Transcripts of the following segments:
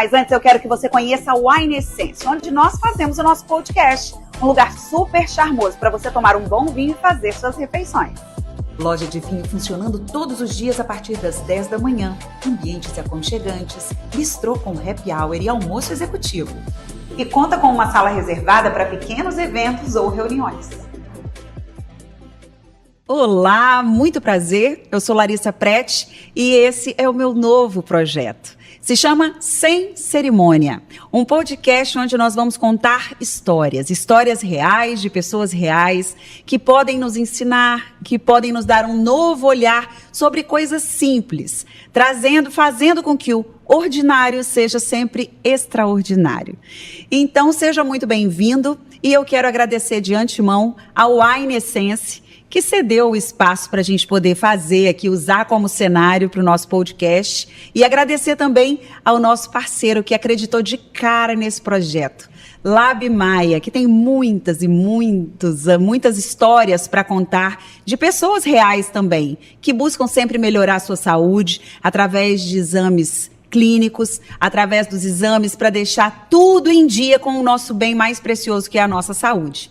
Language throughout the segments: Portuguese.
Mas antes eu quero que você conheça a Wine Essence, onde nós fazemos o nosso podcast. Um lugar super charmoso para você tomar um bom vinho e fazer suas refeições. Loja de vinho funcionando todos os dias a partir das 10 da manhã. Ambientes aconchegantes, bistrô com happy hour e almoço executivo. E conta com uma sala reservada para pequenos eventos ou reuniões. Olá, muito prazer. Eu sou Larissa Prete e esse é o meu novo projeto. Se chama Sem Cerimônia, um podcast onde nós vamos contar histórias reais de pessoas reais que podem nos ensinar, que podem nos dar um novo olhar sobre coisas simples, fazendo com que o ordinário seja sempre extraordinário. Então, seja muito bem-vindo e eu quero agradecer de antemão ao Wine Essence, que cedeu o espaço para a gente poder fazer aqui, usar como cenário para o nosso podcast. E agradecer também ao nosso parceiro que acreditou de cara nesse projeto, Lab Maia, que tem muitas histórias para contar de pessoas reais também, que buscam sempre melhorar a sua saúde através de exames clínicos, através dos exames para deixar tudo em dia com o nosso bem mais precioso, que é a nossa saúde.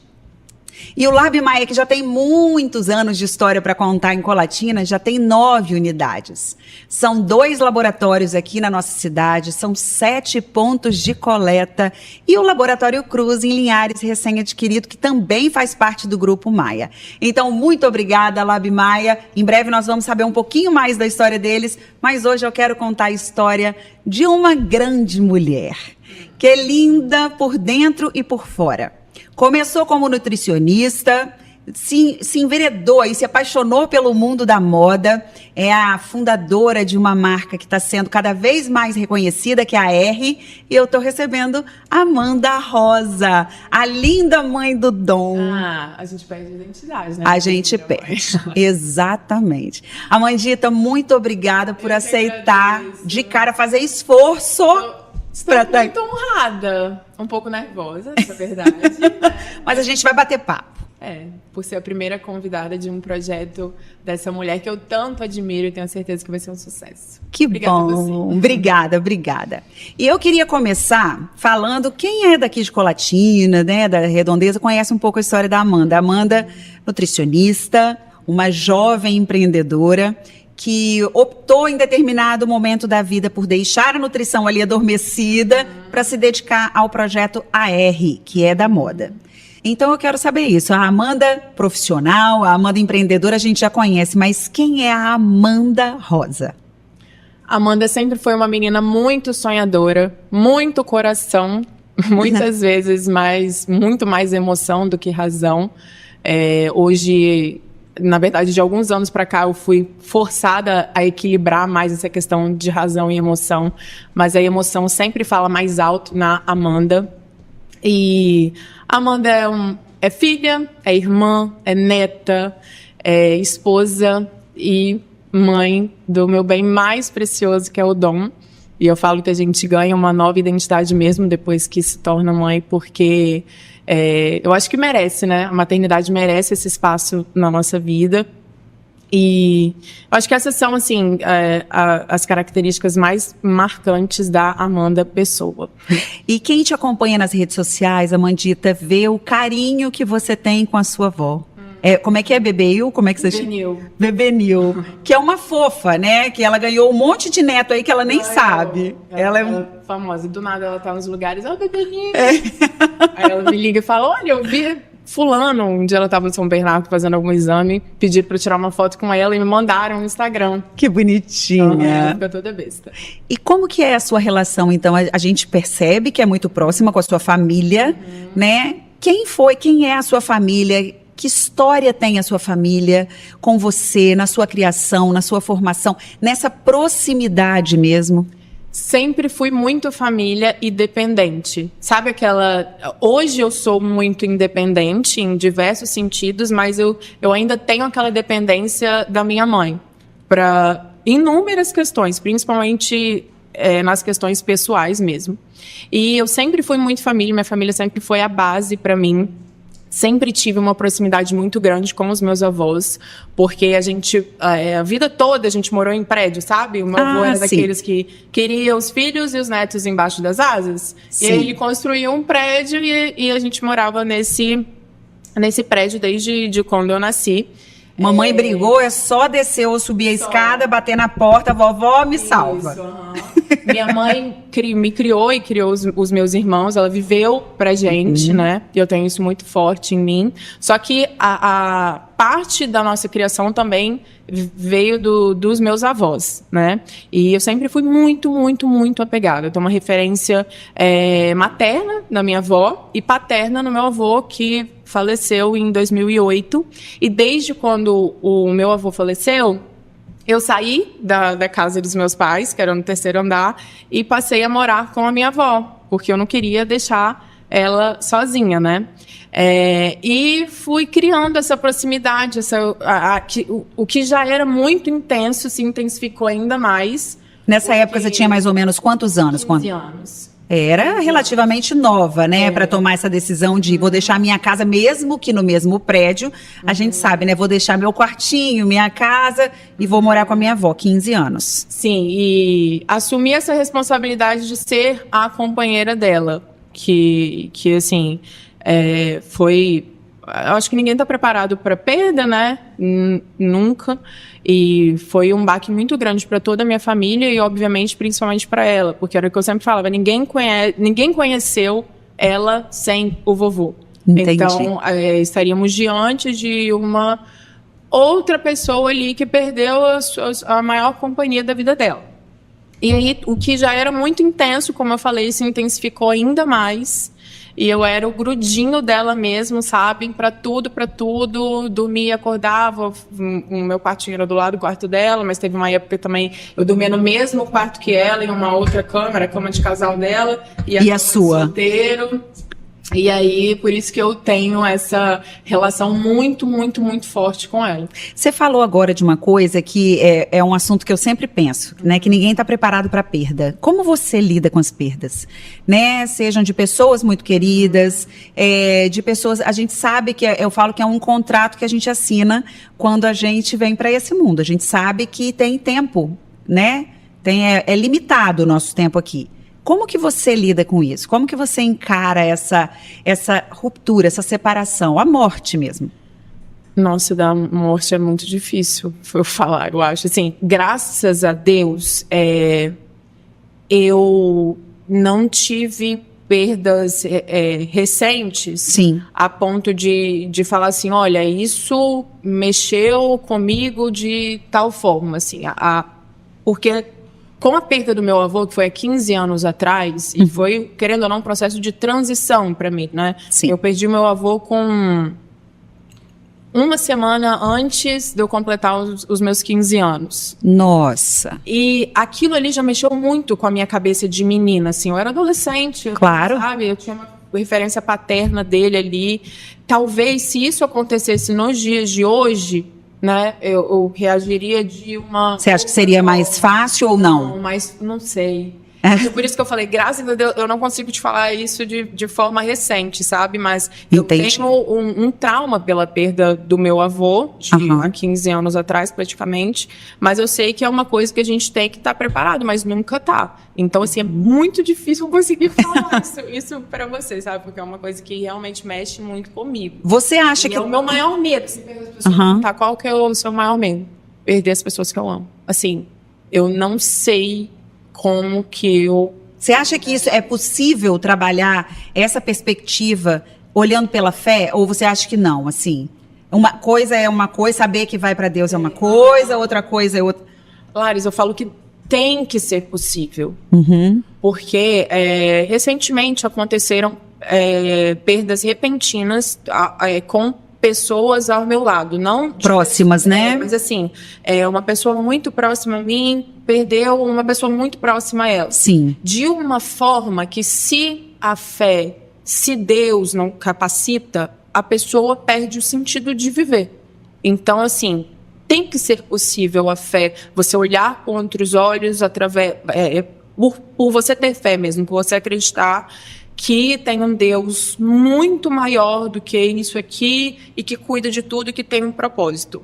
E o Lab Maia, que já tem muitos anos de história para contar em Colatina, já tem 9 unidades. São 2 laboratórios aqui na nossa cidade, são 7 pontos de coleta e o Laboratório Cruz em Linhares, recém-adquirido, que também faz parte do Grupo Maia. Então, muito obrigada, Lab Maia. Em breve nós vamos saber um pouquinho mais da história deles, mas hoje eu quero contar a história de uma grande mulher, que é linda por dentro e por fora. Começou como nutricionista, se enveredou e se apaixonou pelo mundo da moda. É a fundadora de uma marca que está sendo cada vez mais reconhecida, que é a R. E eu estou recebendo Amanda Rosa, a linda mãe do Dom. A gente perde identidade, né? A gente perde, exatamente. Amandita, muito obrigada por aceitar de cara, fazer esforço. Estou muito honrada, um pouco nervosa, na verdade. Mas a gente vai bater papo. Por ser a primeira convidada de um projeto dessa mulher que eu tanto admiro e tenho certeza que vai ser um sucesso. Que bom, obrigada. E eu queria começar falando, quem é daqui de Colatina, né, da Redondeza, conhece um pouco a história da Amanda. Amanda, nutricionista, uma jovem empreendedora, que optou em determinado momento da vida por deixar a nutrição ali adormecida para se dedicar ao projeto AR, que é da moda. Então eu quero saber isso, a Amanda profissional, a Amanda empreendedora a gente já conhece, mas quem é a Amanda Rosa? A Amanda sempre foi uma menina muito sonhadora, muito coração, muitas vezes muito mais emoção do que razão. Hoje, na verdade, de alguns anos para cá, eu fui forçada a equilibrar mais essa questão de razão e emoção, mas a emoção sempre fala mais alto na Amanda. E a Amanda é filha, é irmã, é neta, é esposa e mãe do meu bem mais precioso, que é o Dom. E eu falo que a gente ganha uma nova identidade mesmo depois que se torna mãe, porque eu acho que merece, né? A maternidade merece esse espaço na nossa vida. E eu acho que essas são, assim, as características mais marcantes da Amanda pessoa. E quem te acompanha nas redes sociais, Amandita, vê o carinho que você tem com a sua avó. Como é que é? Bebeil? Como é que você chama? Bebenil. Que é uma fofa, né? Que ela ganhou um monte de neto aí que ela nem sabe. Ela é famosa. E do nada ela tá nos lugares, Bebenil. Aí ela me liga e fala, olha, eu vi fulano. Um dia ela tava no São Bernardo fazendo algum exame, pediram pra eu tirar uma foto com ela e me mandaram no Instagram. Que bonitinha. Ela fica toda besta. E como que é a sua relação, então? A gente percebe que é muito próxima com a sua família, né? Quem é a sua família? Que história tem a sua família com você, na sua criação, na sua formação, nessa proximidade mesmo? Sempre fui muito família e dependente. Sabe aquela... Hoje eu sou muito independente em diversos sentidos, mas eu ainda tenho aquela dependência da minha mãe para inúmeras questões, principalmente nas questões pessoais mesmo. E eu sempre fui muito família, minha família sempre foi a base para mim. sempre tive uma proximidade muito grande com os meus avós, porque a vida toda a gente morou em prédio, sabe? O meu avô era daqueles que queria os filhos e os netos embaixo das asas. Sim. E aí ele construiu um prédio e a gente morava nesse prédio desde quando eu nasci. Mamãe brigou, é só descer ou subir a escada, bater na porta, vovó me salva. Isso, Minha mãe me criou e criou os meus irmãos, ela viveu pra gente, né? E eu tenho isso muito forte em mim. Só que a parte da nossa criação também veio dos meus avós, né? E eu sempre fui muito, muito, muito apegada. Eu tenho uma referência materna na minha avó e paterna no meu avô, que faleceu em 2008. E desde quando o meu avô faleceu, eu saí da casa dos meus pais, que era no 3º andar, e passei a morar com a minha avó, porque eu não queria deixar ela sozinha, né? E fui criando essa proximidade, o que já era muito intenso se intensificou ainda mais. Nessa época você tinha mais ou menos quantos anos? 15 anos. Era relativamente nova, né? Para tomar essa decisão de vou deixar minha casa, mesmo que no mesmo prédio. A gente sabe, né? Vou deixar meu quartinho, minha casa e vou morar com a minha avó, 15 anos. Sim, e assumir essa responsabilidade de ser a companheira dela. Que assim, foi... Eu acho que ninguém está preparado para perda, né? Nunca. E foi um baque muito grande para toda a minha família e, obviamente, principalmente para ela. Porque era o que eu sempre falava, ninguém conheceu ela sem o vovô. Entendi. Então, estaríamos diante de uma outra pessoa ali que perdeu a maior companhia da vida dela. E aí, o que já era muito intenso, como eu falei, se intensificou ainda mais. E eu era o grudinho dela mesmo, sabe? Pra tudo. Dormia, acordava. O meu quartinho era do lado do quarto dela, mas teve uma época também eu dormia no mesmo quarto que ela, em uma outra cama, a cama de casal dela. E a sua? Solteiro. E aí, por isso que eu tenho essa relação muito, muito, muito forte com ela. Você falou agora de uma coisa que é um assunto que eu sempre penso, né? Que ninguém está preparado para perda. Como você lida com as perdas? Né? Sejam de pessoas muito queridas, de pessoas... A gente sabe que, eu falo que é um contrato que a gente assina quando a gente vem para esse mundo. A gente sabe que tem tempo, né? É limitado o nosso tempo aqui. Como que você lida com isso? Como que você encara essa ruptura, essa separação, a morte mesmo? Nossa, da morte é muito difícil eu falar, eu acho. Assim, graças a Deus, eu não tive perdas recentes. Sim. A ponto de falar assim, olha, isso mexeu comigo de tal forma, assim, porque... Com a perda do meu avô, que foi há 15 anos atrás, e foi, querendo ou não, um processo de transição para mim, né? Sim. Eu perdi meu avô com uma semana antes de eu completar os meus 15 anos. Nossa. E aquilo ali já mexeu muito com a minha cabeça de menina, assim. Eu era adolescente, claro. Sabe? Eu tinha uma referência paterna dele ali. Talvez, se isso acontecesse nos dias de hoje... Né? Eu reagiria de uma... Você acha que seria mais fácil ou não? Mas não sei. Por isso que eu falei, graças a Deus, eu não consigo te falar isso de forma recente, sabe? Mas Entendi. Eu tenho um trauma pela perda do meu avô, há 15 anos atrás, praticamente. Mas eu sei que é uma coisa que a gente tem que estar preparado, mas nunca tá. Então, assim, é muito difícil conseguir falar isso pra você, sabe? Porque é uma coisa que realmente mexe muito comigo. Você acha que... É o meu maior medo, se perder as pessoas, tá? Qual que é o seu maior medo? Perder as pessoas que eu amo. Assim, eu não sei... como que eu... Você acha que isso é possível trabalhar essa perspectiva olhando pela fé? Ou você acha que não, assim? Uma coisa é uma coisa, saber que vai para Deus é uma coisa, outra coisa é outra... Laris, eu falo que tem que ser possível. Porque recentemente aconteceram perdas repentinas com pessoas ao meu lado, não próximas, né? Mas assim, uma pessoa muito próxima a mim perdeu uma pessoa muito próxima a ela. Sim. De uma forma que se a fé, se Deus não capacita, a pessoa perde o sentido de viver. Então, assim, tem que ser possível a fé, você olhar com outros olhos através por você ter fé mesmo, por você acreditar que tem um Deus muito maior do que isso aqui e que cuida de tudo e que tem um propósito.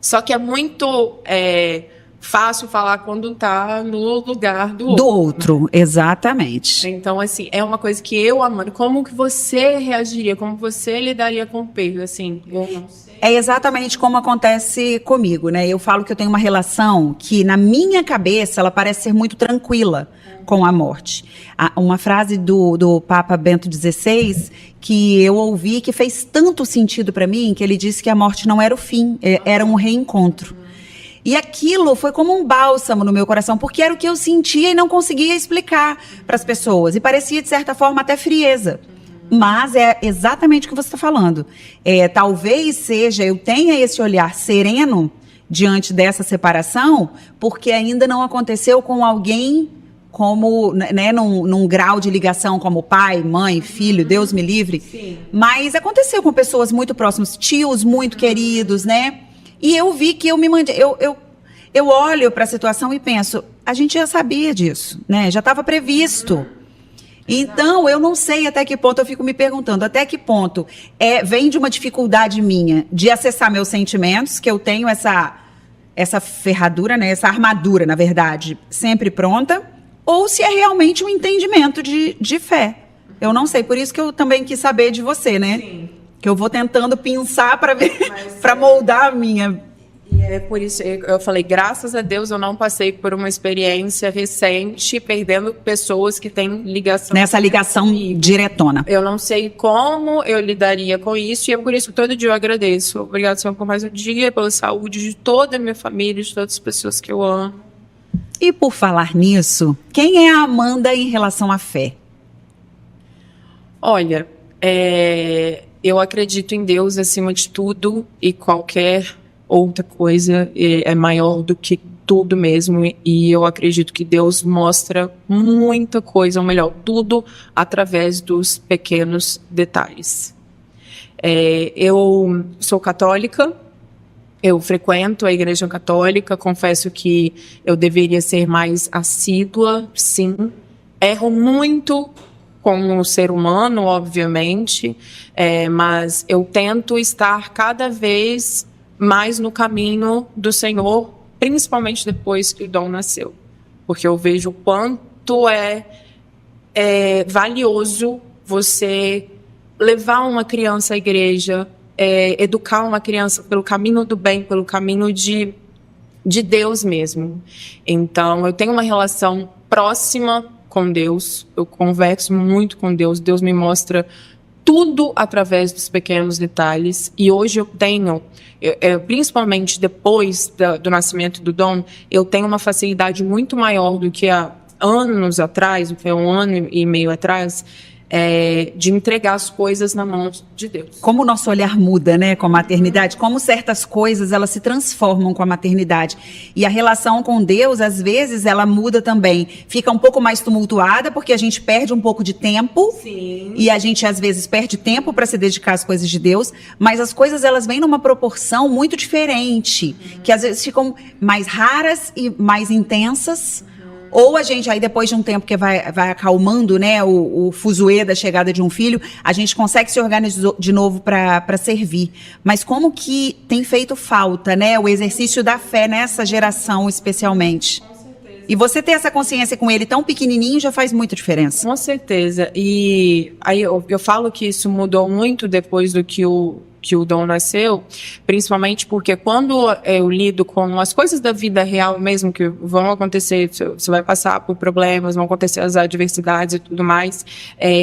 Só que é muito fácil falar quando está no lugar do outro. Do outro, né? Exatamente. Então, assim, é uma coisa que eu, Amanda, como que você reagiria? Como você lidaria com o perda? Assim, eu não sei. É exatamente como acontece comigo, né? Eu falo que eu tenho uma relação que, na minha cabeça, ela parece ser muito tranquila com a morte. Uma frase do Papa Bento XVI que eu ouvi que fez tanto sentido para mim, que ele disse que a morte não era o fim, era um reencontro. E aquilo foi como um bálsamo no meu coração, porque era o que eu sentia e não conseguia explicar para as pessoas. E parecia, de certa forma, até frieza. Mas é exatamente o que você está falando. Talvez seja, eu tenha esse olhar sereno diante dessa separação, porque ainda não aconteceu com alguém como, né, num grau de ligação como pai, mãe, filho, Deus me livre. Sim. Mas aconteceu com pessoas muito próximas, tios muito queridos, né? E eu vi que eu me mandei. Eu olho para a situação e penso, a gente já sabia disso, né? Já estava previsto. Então, eu não sei até que ponto, eu fico me perguntando, até que ponto vem de uma dificuldade minha de acessar meus sentimentos, que eu tenho essa ferradura, né, essa armadura, na verdade, sempre pronta, ou se é realmente um entendimento de fé. Eu não sei, por isso que eu também quis saber de você, né? Sim. Que eu vou tentando pensar para ver, para moldar a minha. E é por isso que eu falei, graças a Deus eu não passei por uma experiência recente perdendo pessoas que têm ligação. Nessa ligação diretona. Eu não sei como eu lidaria com isso e é por isso que todo dia eu agradeço. Obrigado, Senhor, por mais um dia, pela saúde de toda a minha família, de todas as pessoas que eu amo. E por falar nisso, quem é a Amanda em relação à fé? Olha, eu acredito em Deus acima de tudo e qualquer outra coisa é maior do que tudo mesmo, e eu acredito que Deus mostra muita coisa, ou melhor, tudo através dos pequenos detalhes. Eu sou católica, eu frequento a Igreja Católica, confesso que eu deveria ser mais assídua, sim. Erro muito como ser humano, obviamente, mas eu tento estar cada vez mais no caminho do Senhor, principalmente depois que o Dom nasceu. Porque eu vejo o quanto é valioso você levar uma criança à igreja, educar uma criança pelo caminho do bem, pelo caminho de Deus mesmo. Então, eu tenho uma relação próxima com Deus, eu converso muito com Deus, Deus me mostra tudo através dos pequenos detalhes, e hoje eu tenho, principalmente depois do nascimento do Dom, eu tenho uma facilidade muito maior do que há anos atrás, do que há 1 ano e meio atrás, de entregar as coisas na mão de Deus. Como o nosso olhar muda, né, com a maternidade, como certas coisas elas se transformam com a maternidade. E a relação com Deus, às vezes, ela muda também. Fica um pouco mais tumultuada, porque a gente perde um pouco de tempo. Sim. E a gente, às vezes, perde tempo para se dedicar às coisas de Deus, mas as coisas, elas vêm numa proporção muito diferente, que às vezes ficam mais raras e mais intensas. Ou a gente, aí depois de um tempo que vai acalmando, né, o fuzuê da chegada de um filho, a gente consegue se organizar de novo para servir. Mas como que tem feito falta, né, o exercício da fé nessa geração especialmente? Com certeza. E você ter essa consciência com ele tão pequenininho já faz muita diferença. Com certeza. E aí eu falo que isso mudou muito depois do que o Dom nasceu, principalmente porque quando eu lido com as coisas da vida real mesmo, que vão acontecer, você vai passar por problemas, vão acontecer as adversidades e tudo mais,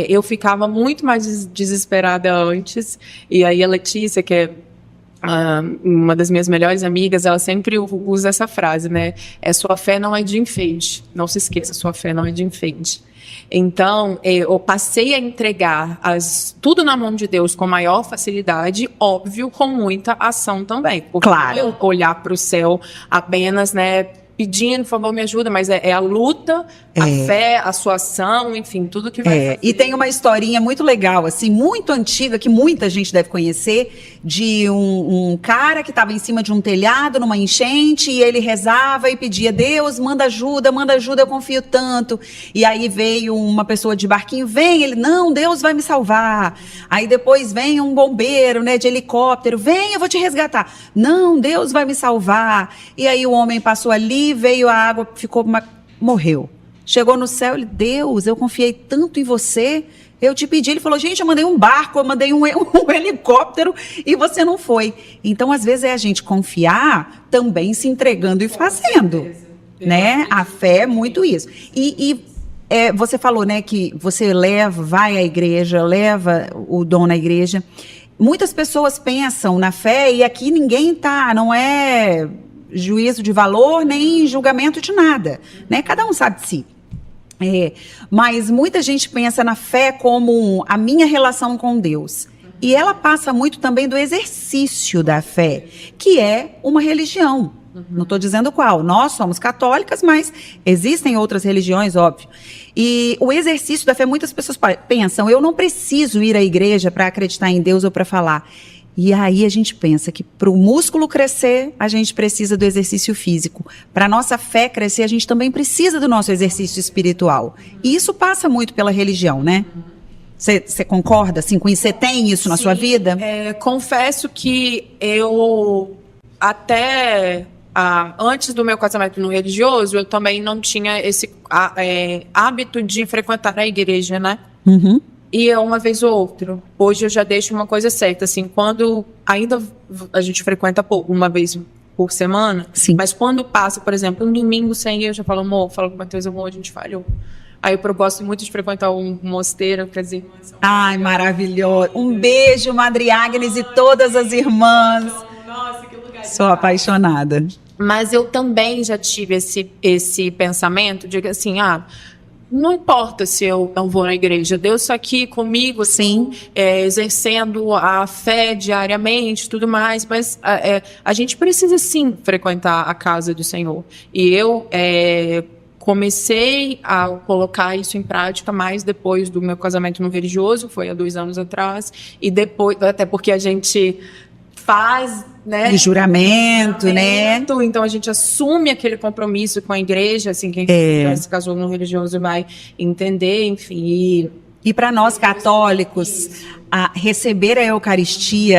eu ficava muito mais desesperada antes, e aí a Letícia, que é uma das minhas melhores amigas, ela sempre usa essa frase, né? Sua fé não é de enfeite, não se esqueça, sua fé não é de enfeite. Então, eu passei a entregar tudo na mão de Deus com maior facilidade, óbvio, com muita ação também. Porque claro. eu olhar para o céu apenas, né, pedindo, por favor, me ajuda, mas é a luta, a fé, a sua ação, enfim, tudo que vai fazer. E tem uma historinha muito legal, assim, muito antiga, que muita gente deve conhecer, de um cara que estava em cima de um telhado, numa enchente, e ele rezava e pedia, Deus, manda ajuda, eu confio tanto. E aí veio uma pessoa de barquinho, ele, não, Deus vai me salvar. Aí depois vem um bombeiro, né, de helicóptero, vem, eu vou te resgatar. Não, Deus vai me salvar. E aí o homem passou ali, veio a água, morreu. Chegou no céu, ele, Deus, eu confiei tanto em você, eu te pedi. Ele falou, gente, eu mandei um barco, eu mandei um helicóptero e você não foi. Então, às vezes, é a gente confiar também se entregando e fazendo. Né? A fé é muito isso. Você falou, né, que você vai à igreja, leva o dom na igreja. Muitas pessoas pensam na fé e aqui ninguém não é juízo de valor nem julgamento de nada, né? Cada um sabe de si. Mas muita gente pensa na fé como a minha relação com Deus. E ela passa muito também do exercício da fé, que é uma religião. Não estou dizendo qual. Nós somos católicas, mas existem outras religiões, óbvio. E o exercício da fé, muitas pessoas pensam, eu não preciso ir à igreja para acreditar em Deus ou para falar. E aí a gente pensa que para o músculo crescer, a gente precisa do exercício físico. Para a nossa fé crescer, a gente também precisa do nosso exercício espiritual. E isso passa muito pela religião, né? Você concorda assim, com isso? Você tem isso na sua vida? Confesso que eu, até antes do meu casamento no religioso, eu também não tinha esse hábito de frequentar a igreja, né? Uhum. E uma vez ou outra. Hoje eu já deixo uma coisa certa, assim, quando ainda a gente frequenta pouco, uma vez por semana, sim, mas quando passa, por exemplo, um domingo sem ir, eu já falo, amor, falo com o Matheus, amor, a gente falhou. Aí eu gosto muito de frequentar um mosteiro, quer dizer... Ai, maravilhoso. Um beijo, Madre Agnes e todas as irmãs. Nossa, que lugar. Sou apaixonada. Mas eu também já tive esse pensamento de que, assim, não importa se eu não vou na igreja, Deus está aqui comigo, sim, exercendo a fé diariamente, tudo mais, mas a gente precisa, sim, frequentar a casa do Senhor. E eu comecei a colocar isso em prática mais depois do meu casamento no religioso, foi há 2 anos atrás, e depois, até porque a gente faz, né? De juramento, né? Então a gente assume aquele compromisso com a igreja, assim, quem se casou no religioso vai entender, enfim. E para nós católicos, receber a Eucaristia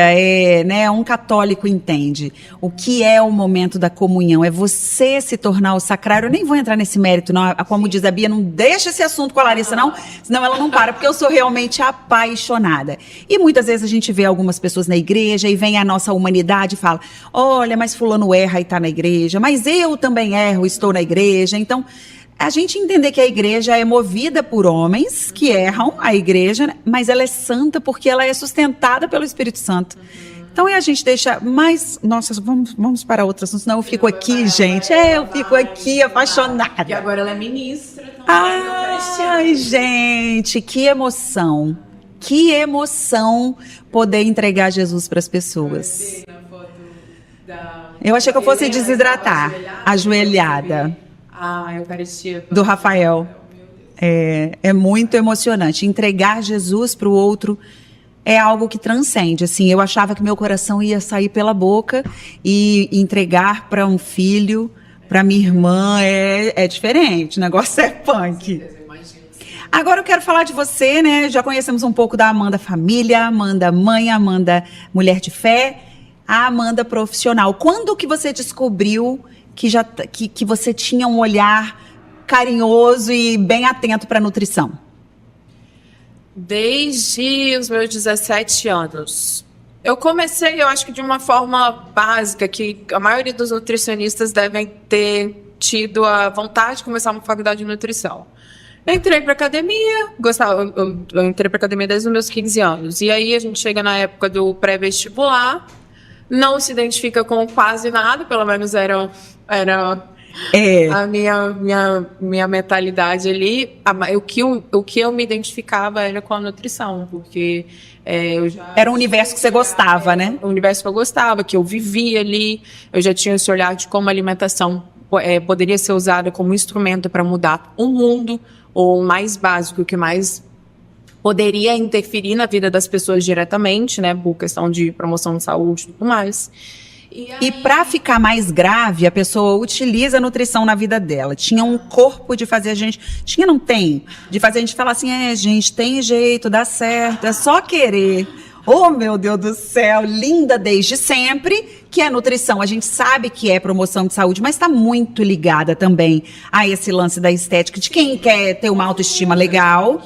né, um católico entende. O que é o momento da comunhão? É você se tornar o sacrário. Eu nem vou entrar nesse mérito, não. Como diz a Bia, não deixa esse assunto com a Larissa, não, senão ela não para, porque eu sou realmente apaixonada. E muitas vezes a gente vê algumas pessoas na igreja e vem a nossa humanidade e fala, olha, mas fulano erra e está na igreja, mas eu também erro, estou na igreja. Então, a gente entender que a igreja é movida por homens que erram, a igreja, mas ela é santa porque ela é sustentada pelo Espírito Santo. Então, a gente deixa mais... Nossa, vamos para outro assunto, senão eu fico aqui, gente. Eu fico aqui apaixonada. E agora ela é ministra também. Ai, gente, que emoção. Que emoção poder entregar Jesus para as pessoas. Eu achei que eu fosse desidratar. Ajoelhada. A Eucaristia. Do Rafael. É muito emocionante. Entregar Jesus para o outro é algo que transcende. Assim, eu achava que meu coração ia sair pela boca e entregar para um filho, para minha irmã, é diferente. O negócio é punk. Agora eu quero falar de você, né? Já conhecemos um pouco da Amanda família, Amanda mãe, Amanda mulher de fé, a Amanda profissional. Quando que você descobriu que você tinha um olhar carinhoso e bem atento para a nutrição? Desde os meus 17 anos. Eu comecei, eu acho que de uma forma básica, que a maioria dos nutricionistas devem ter tido a vontade de começar uma faculdade de nutrição. Eu entrei para academia, eu entrei para academia desde os meus 15 anos. E aí a gente chega na época do pré-vestibular, não se identifica com quase nada, pelo menos era a minha mentalidade ali. O que eu me identificava era com a nutrição, porque era um universo que você gostava, né? O universo que eu gostava, que eu vivia ali. Eu já tinha esse olhar de como a alimentação poderia ser usada como instrumento para mudar o mundo, ou mais básico, o que mais poderia interferir na vida das pessoas diretamente, né, por questão de promoção de saúde e tudo mais. E para ficar mais grave, a pessoa utiliza a nutrição na vida dela. Tinha um corpo de fazer a gente... Tinha, não tem? De fazer a gente falar assim, gente, tem jeito, dá certo, é só querer. Oh, meu Deus do céu, linda desde sempre, que é nutrição. A gente sabe que é promoção de saúde, mas está muito ligada também a esse lance da estética, de quem quer ter uma autoestima legal.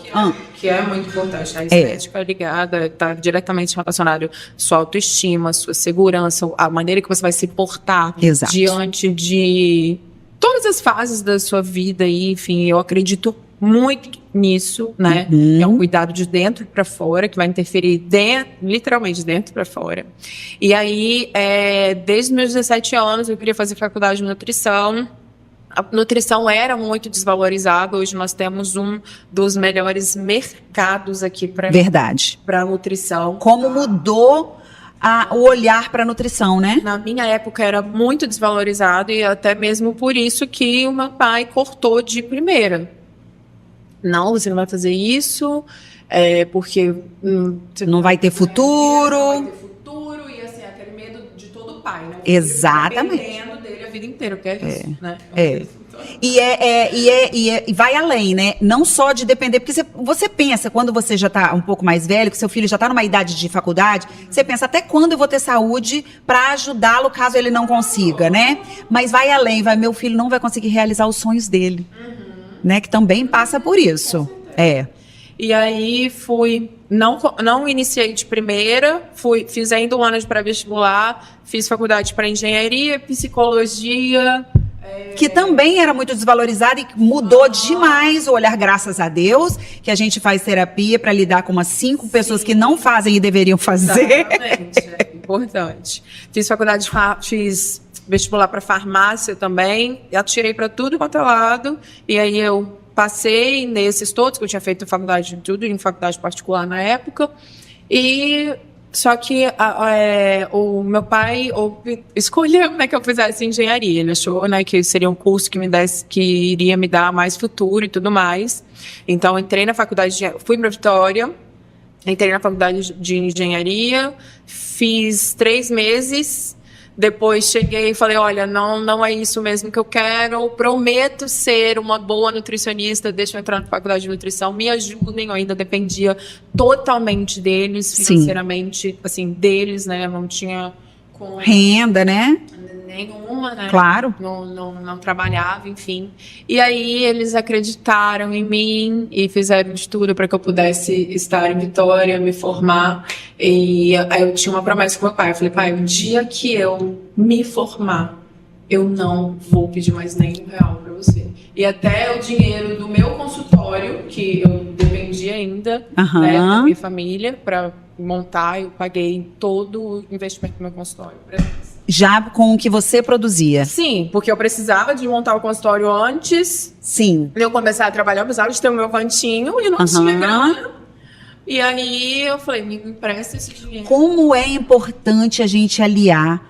Que é muito importante. A estética ligada, está diretamente relacionado à sua autoestima, sua segurança, a maneira que você vai se portar diante de todas as fases da sua vida. E, enfim, eu acredito muito nisso, né? É um cuidado de dentro para fora, que vai interferir literalmente dentro para fora. E aí, desde os meus 17 anos, eu queria fazer faculdade de nutrição. A nutrição era muito desvalorizada. Hoje nós temos um dos melhores mercados aqui para nutrição. Como mudou o olhar para a nutrição, né? Na minha época era muito desvalorizado, e até mesmo por isso que o meu pai cortou de primeira. Não, você não vai fazer isso, porque não vai ter futuro. Não vai ter futuro, e assim, aquele medo de todo pai, né? Exatamente. Dependendo dele a vida inteira, porque é isso, né? E vai além, né? Não só de depender, porque você pensa, quando você já está um pouco mais velho, que seu filho já está numa idade de faculdade, você pensa, até quando eu vou ter saúde para ajudá-lo caso ele não consiga, né? Mas vai além, meu filho não vai conseguir realizar os sonhos dele. Né, que também passa por isso. E aí não iniciei de primeira, fiz ainda um ano de pré-vestibular, fiz faculdade para engenharia, psicologia. Que também era muito desvalorizada e mudou demais o olhar, graças a Deus, que a gente faz terapia para lidar com umas 5 pessoas que não fazem e deveriam fazer. Exatamente, é importante. Fiz vestibular para farmácia também, atirei para tudo quanto é lado, e aí eu passei nesses todos, que eu tinha feito faculdade de tudo, em faculdade particular na época, e só que o meu pai escolheu, né, que eu fizesse engenharia. Ele achou, né, que seria um curso que iria me dar mais futuro e tudo mais. Então entrei na faculdade fui para Vitória, entrei na faculdade de engenharia, fiz 3 meses. Depois cheguei e falei, olha, não é isso mesmo que eu quero, prometo ser uma boa nutricionista, deixa eu entrar na faculdade de nutrição, me ajudem. Eu ainda dependia totalmente deles, financeiramente, assim, deles, né, não tinha renda, né? Nenhuma, né? Claro. Não trabalhava, enfim. E aí eles acreditaram em mim e fizeram de tudo para que eu pudesse estar em Vitória, me formar. E aí eu tinha uma promessa com meu pai. Eu falei, pai, o dia que eu me formar, eu não vou pedir mais nenhum real para você. E até o dinheiro do meu consultório, que eu dependia ainda, né, da minha família, para montar, eu paguei todo o investimento do meu consultório. Já com o que você produzia? Sim, porque eu precisava de montar o consultório antes. Sim. Eu começar a trabalhar, eu precisava de ter o meu cantinho e não tinha grana. E aí eu falei, me empresta esse dinheiro. Como é importante a gente aliar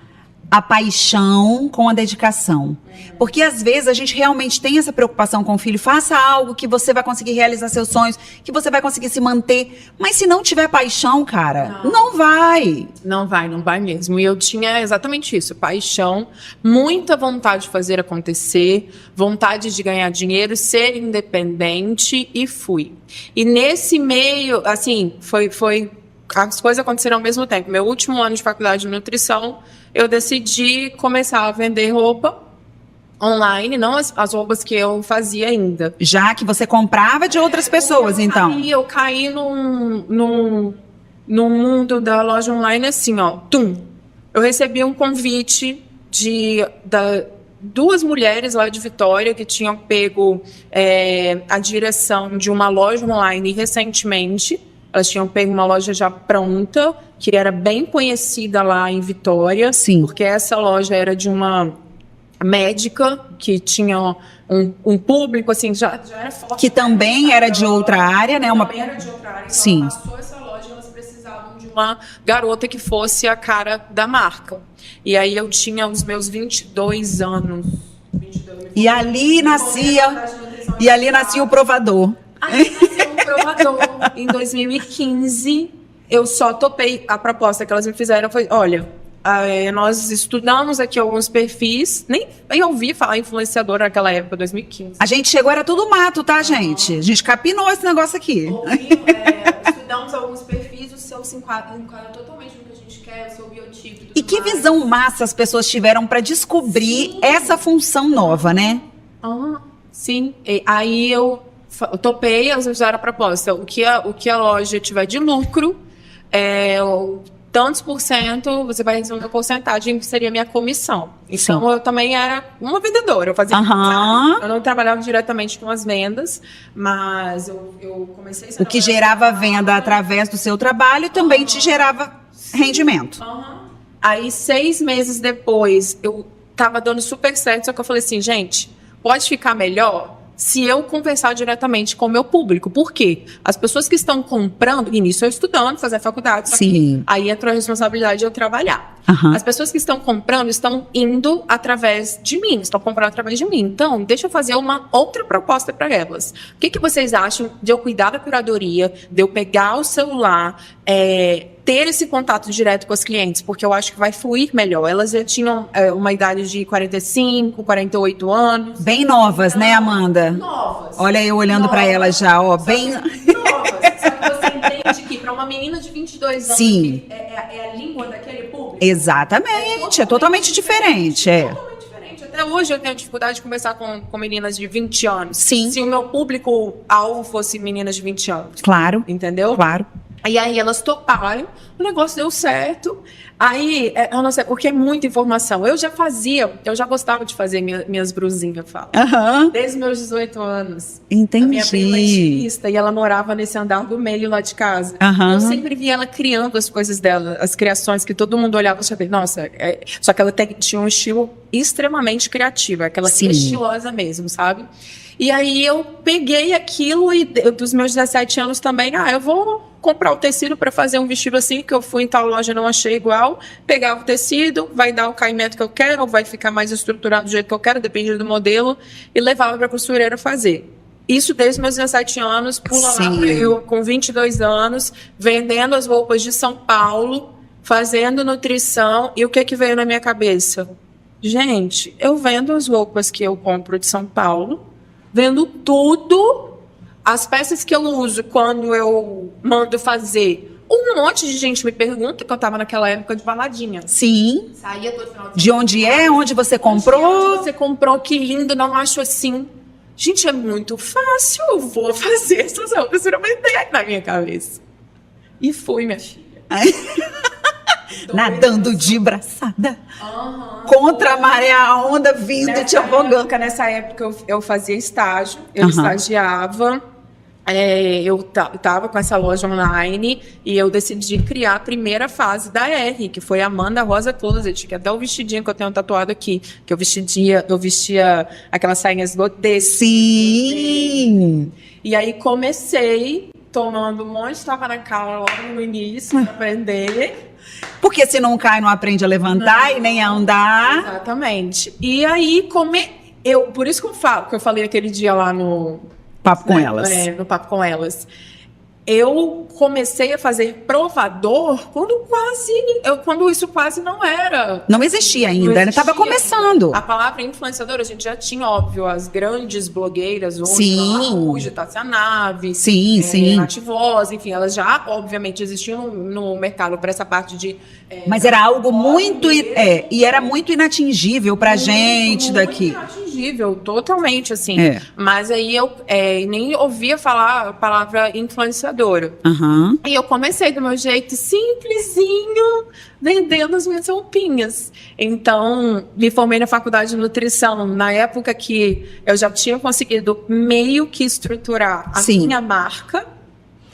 a paixão com a dedicação. Porque às vezes a gente realmente tem essa preocupação com o filho. Faça algo que você vai conseguir realizar seus sonhos, que você vai conseguir se manter. Mas se não tiver paixão, cara, não vai. Não vai mesmo. E eu tinha exatamente isso, paixão, muita vontade de fazer acontecer, vontade de ganhar dinheiro, ser independente, e fui. E nesse meio, assim, as coisas aconteceram ao mesmo tempo. Meu último ano de faculdade de nutrição, eu decidi começar a vender roupa online, não as roupas que eu fazia ainda. Já que você comprava de outras pessoas, então. Eu caí no mundo da loja online assim, ó. Eu recebi um convite de 2 mulheres lá de Vitória que tinham pego a direção de uma loja online recentemente. Elas tinham pego uma loja já pronta, que era bem conhecida lá em Vitória. Sim. Porque essa loja era de uma médica que tinha um público, assim, já era forte. Que também era de outra área, né? Também era de outra área. Então sim. Ela passou essa loja e elas precisavam de uma garota que fosse a cara da marca. E aí eu tinha os meus 22 anos. 22 E ali nascia o provador. Aí nasceu um provador. Em 2015, eu só topei. A proposta que elas me fizeram foi, olha, nós estudamos aqui alguns perfis, nem eu ouvi falar influenciadora naquela época, 2015. A gente chegou, era tudo mato, tá, gente? A gente capinou esse negócio aqui. Estudamos alguns perfis, o seu se enquadra totalmente no que a gente quer, o seu biotipo. E que visão massa as pessoas tiveram para descobrir essa função nova, né? Sim. E aí eu topei, elas me fizeram a proposta. O que a loja tiver de lucro, tantos por cento, você vai receber uma porcentagem, que seria a minha comissão. Então, eu também era uma vendedora. Eu fazia eu não trabalhava diretamente com as vendas, mas eu comecei a... O que gerava venda através do seu trabalho também te gerava rendimento. Aí, 6 meses depois, eu tava dando super certo, só que eu falei assim, gente, pode ficar melhor se eu conversar diretamente com o meu público. Por quê? As pessoas que estão comprando, início eu estudando, fazer faculdade, Sim. Aí entrou a responsabilidade de eu trabalhar. As pessoas que estão comprando estão indo através de mim, estão comprando através de mim. Então, deixa eu fazer uma outra proposta para elas. O que vocês acham de eu cuidar da curadoria, de eu pegar o celular, ter esse contato direto com os clientes, porque eu acho que vai fluir melhor. Elas já tinham uma idade de 45, 48 anos. Bem novas, né, Amanda? Novas. Olha eu olhando para elas já, ó, bem... Novas. Só que você entende que para uma menina de 22 anos, Sim. é a língua daquele público. Exatamente, é totalmente diferente, Totalmente diferente. Até hoje eu tenho dificuldade de conversar com meninas de 20 anos. Sim. Se o meu público-alvo fosse meninas de 20 anos. Claro. Entendeu? Claro. E aí elas toparam, o negócio deu certo. Aí, eu não sei, porque é muita informação. Eu já gostava de fazer minhas brusinhas, eu falo. Desde meus 18 anos. Entendi. A minha prima é estilista e ela morava nesse andar do meio lá de casa. Eu sempre via ela criando as coisas dela, as criações que todo mundo olhava e sabia, nossa, só que ela tinha um estilo extremamente criativo, aquela estilosa mesmo, sabe? E aí eu peguei aquilo e dos meus 17 anos também, eu vou comprar o tecido para fazer um vestido assim, que eu fui em tal loja, não achei igual, pegava o tecido, vai dar o caimento que eu quero, ou vai ficar mais estruturado do jeito que eu quero, depende do modelo, e levava para a costureira fazer. Isso desde meus 17 anos, pula lá, eu com 22 anos, vendendo as roupas de São Paulo, fazendo nutrição, e o que veio na minha cabeça? Gente, eu vendo as roupas que eu compro de São Paulo, vendo tudo, as peças que eu uso quando eu mando fazer. Um monte de gente me pergunta, que eu tava naquela época de baladinha. Sim. Saía todo final de onde é? Onde você comprou? Onde você comprou? Que lindo, não acho assim. Gente, é muito fácil, eu vou fazer essas roupas para vender na minha cabeça. E fui, minha filha. Nadando de braçada. Contra a maré, a onda vindo, te afogando. Nessa época eu fazia estágio, eu estagiava, eu tava com essa loja online e eu decidi criar a primeira fase da R, que foi a Amanda Rosa Closet, que é até o vestidinho que eu tenho tatuado aqui, que eu vestia aquelas sainhas godê. Sim! E aí comecei tomando um monte de tapa na cara logo no início, para aprender. Porque se não cai, não aprende a levantar e nem a andar. Exatamente. E aí, por isso que eu falei aquele dia lá no Papo com Elas. No Papo com Elas. Eu comecei a fazer provador quando isso quase não era. Não existia ainda, estava começando. A palavra influenciadora, a gente já tinha, óbvio, as grandes blogueiras hoje. Sim. Hoje, Tássia Nave. Sim. Nativosa, enfim, elas já, obviamente, existiam no mercado para essa parte de... Mas era algo muito... e era muito inatingível pra gente daqui. Inatingível, totalmente, assim. Mas aí eu nem ouvia falar a palavra influenciadora. E eu comecei do meu jeito simplesinho, vendendo as minhas roupinhas. Então, me formei na faculdade de nutrição, na época que eu já tinha conseguido meio que estruturar a minha marca,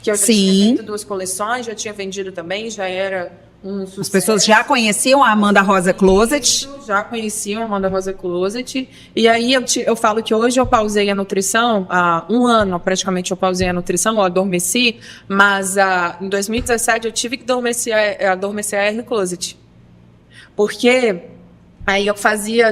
que eu já tinha feito 2 coleções, já tinha vendido também, já era um sucesso. As pessoas já conheciam a Amanda Rosa Closet? Já conheciam a Amanda Rosa Closet. E aí eu falo que hoje eu pausei a nutrição, há 1 ano praticamente eu pausei a nutrição, eu adormeci, mas em 2017 eu tive que adormecer a R Closet. Porque Aí eu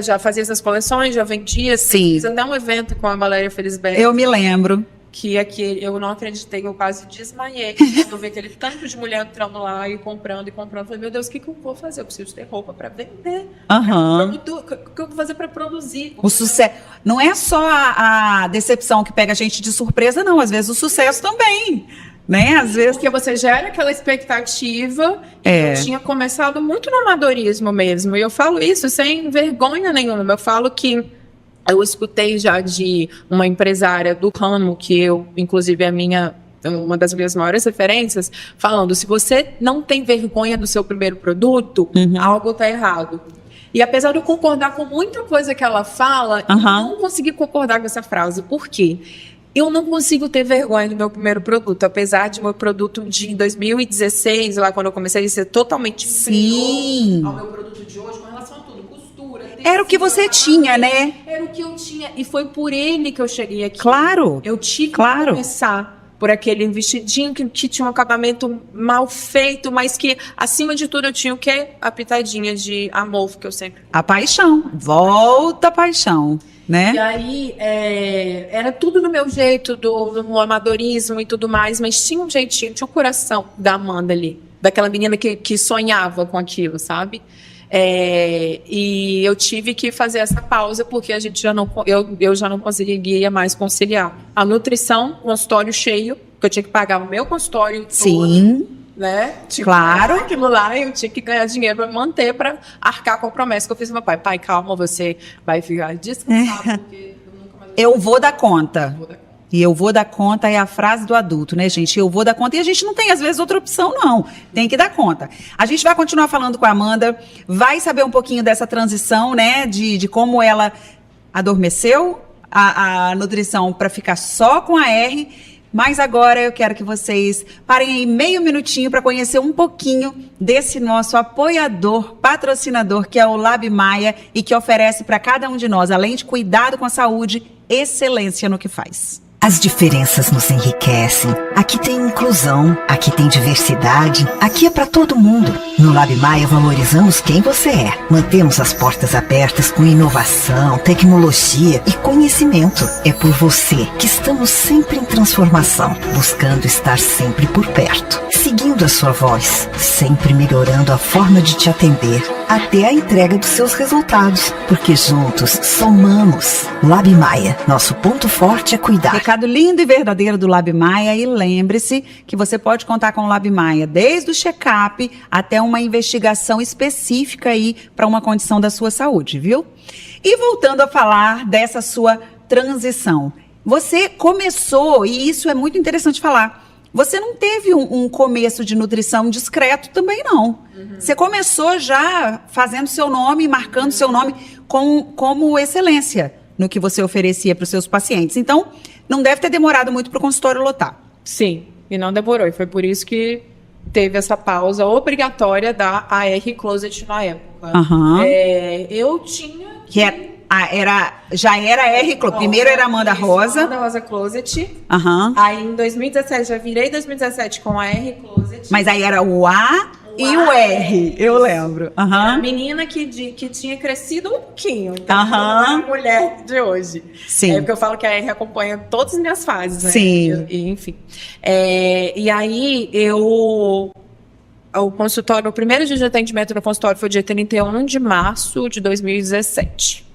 já fazia essas coleções, já vendia. Sim. Fiz até um evento com a Valéria Felisberto. Eu me lembro. Que aqui eu não acreditei, eu quase desmaiei. Eu vi aquele tanto de mulher entrando lá e comprando. Falei, meu Deus, o que eu vou fazer? Eu preciso ter roupa para vender. Aham. O que eu vou fazer para produzir? O sucesso. Não é só a decepção que pega a gente de surpresa, não. Às vezes o sucesso também. Né? Às vezes. Porque você gera aquela expectativa. É. Eu tinha começado muito no amadorismo mesmo. E eu falo isso sem vergonha nenhuma. Eu falo que eu escutei já de uma empresária do ramo, que eu, inclusive, uma das minhas maiores referências, falando: se você não tem vergonha do seu primeiro produto, algo está errado. E apesar de eu concordar com muita coisa que ela fala, eu não consegui concordar com essa frase. Por quê? Eu não consigo ter vergonha do meu primeiro produto, apesar de meu produto de 2016, lá quando eu comecei a ser totalmente Sim. ao meu produto de hoje, com relação a tudo, costura. Era o que você tinha, né? Era o que eu tinha, e foi por ele que eu cheguei aqui. Claro. Eu tive que começar por aquele vestidinho que tinha um acabamento mal feito, mas que, acima de tudo, eu tinha o quê? A pitadinha de amor, que eu sempre... A paixão. Volta a paixão. Né? E aí, era tudo do meu jeito, do amadorismo e tudo mais, mas tinha um jeitinho, tinha um coração da Amanda ali, daquela menina que sonhava com aquilo, sabe? E eu tive que fazer essa pausa porque a gente eu já não conseguia mais conciliar a nutrição, consultório cheio, porque eu tinha que pagar o meu consultório todo. Sim. Né? Claro. Aquilo lá, eu tinha que ganhar dinheiro para manter, para arcar com a promessa que eu fiz ao meu pai. Pai, calma, você vai ficar descansado, porque eu nunca mais... Eu vou dar conta. E eu vou dar conta é a frase do adulto, né, gente? Eu vou dar conta. E a gente não tem, às vezes, outra opção, não. Tem que dar conta. A gente vai continuar falando com a Amanda, vai saber um pouquinho dessa transição, né, de como ela adormeceu a nutrição para ficar só com a R. Mas agora eu quero que vocês parem aí meio minutinho para conhecer um pouquinho desse nosso apoiador, patrocinador, que é o Lab Maia, e que oferece para cada um de nós, além de cuidado com a saúde, excelência no que faz. As diferenças nos enriquecem. Aqui tem inclusão, aqui tem diversidade, aqui é para todo mundo. No Lab Maia valorizamos quem você é. Mantemos as portas abertas com inovação, tecnologia e conhecimento. É por você que estamos sempre em transformação, buscando estar sempre por perto, seguindo a sua voz, sempre melhorando a forma de te atender, até a entrega dos seus resultados, porque juntos somamos. Lab Maia, nosso ponto forte é cuidar. Recado lindo e verdadeiro do Lab Maia, e lembre-se que você pode contar com o Lab Maia desde o check-up até uma investigação específica aí para uma condição da sua saúde, viu? E voltando a falar dessa sua transição, você começou, e isso é muito interessante falar, você não teve um começo de nutrição discreto também, não. Você começou já fazendo seu nome, marcando seu nome como excelência no que você oferecia para os seus pacientes. Então, não deve ter demorado muito para o consultório lotar. Sim, e não demorou. E foi por isso que teve essa pausa obrigatória da AR Closet na época. Eu tinha... Já era R Closet. Primeiro era Amanda Rosa. Amanda Rosa Closet. Aí em 2017, já virei 2017 com a R Closet. Mas aí era o A e o R, eu lembro. A menina que tinha crescido um pouquinho. Então, a mulher de hoje. Sim. É porque eu falo que a R acompanha todas as minhas fases, né? Sim. Enfim. E aí, o consultório, o primeiro dia de atendimento no consultório foi dia 31 de março de 2017.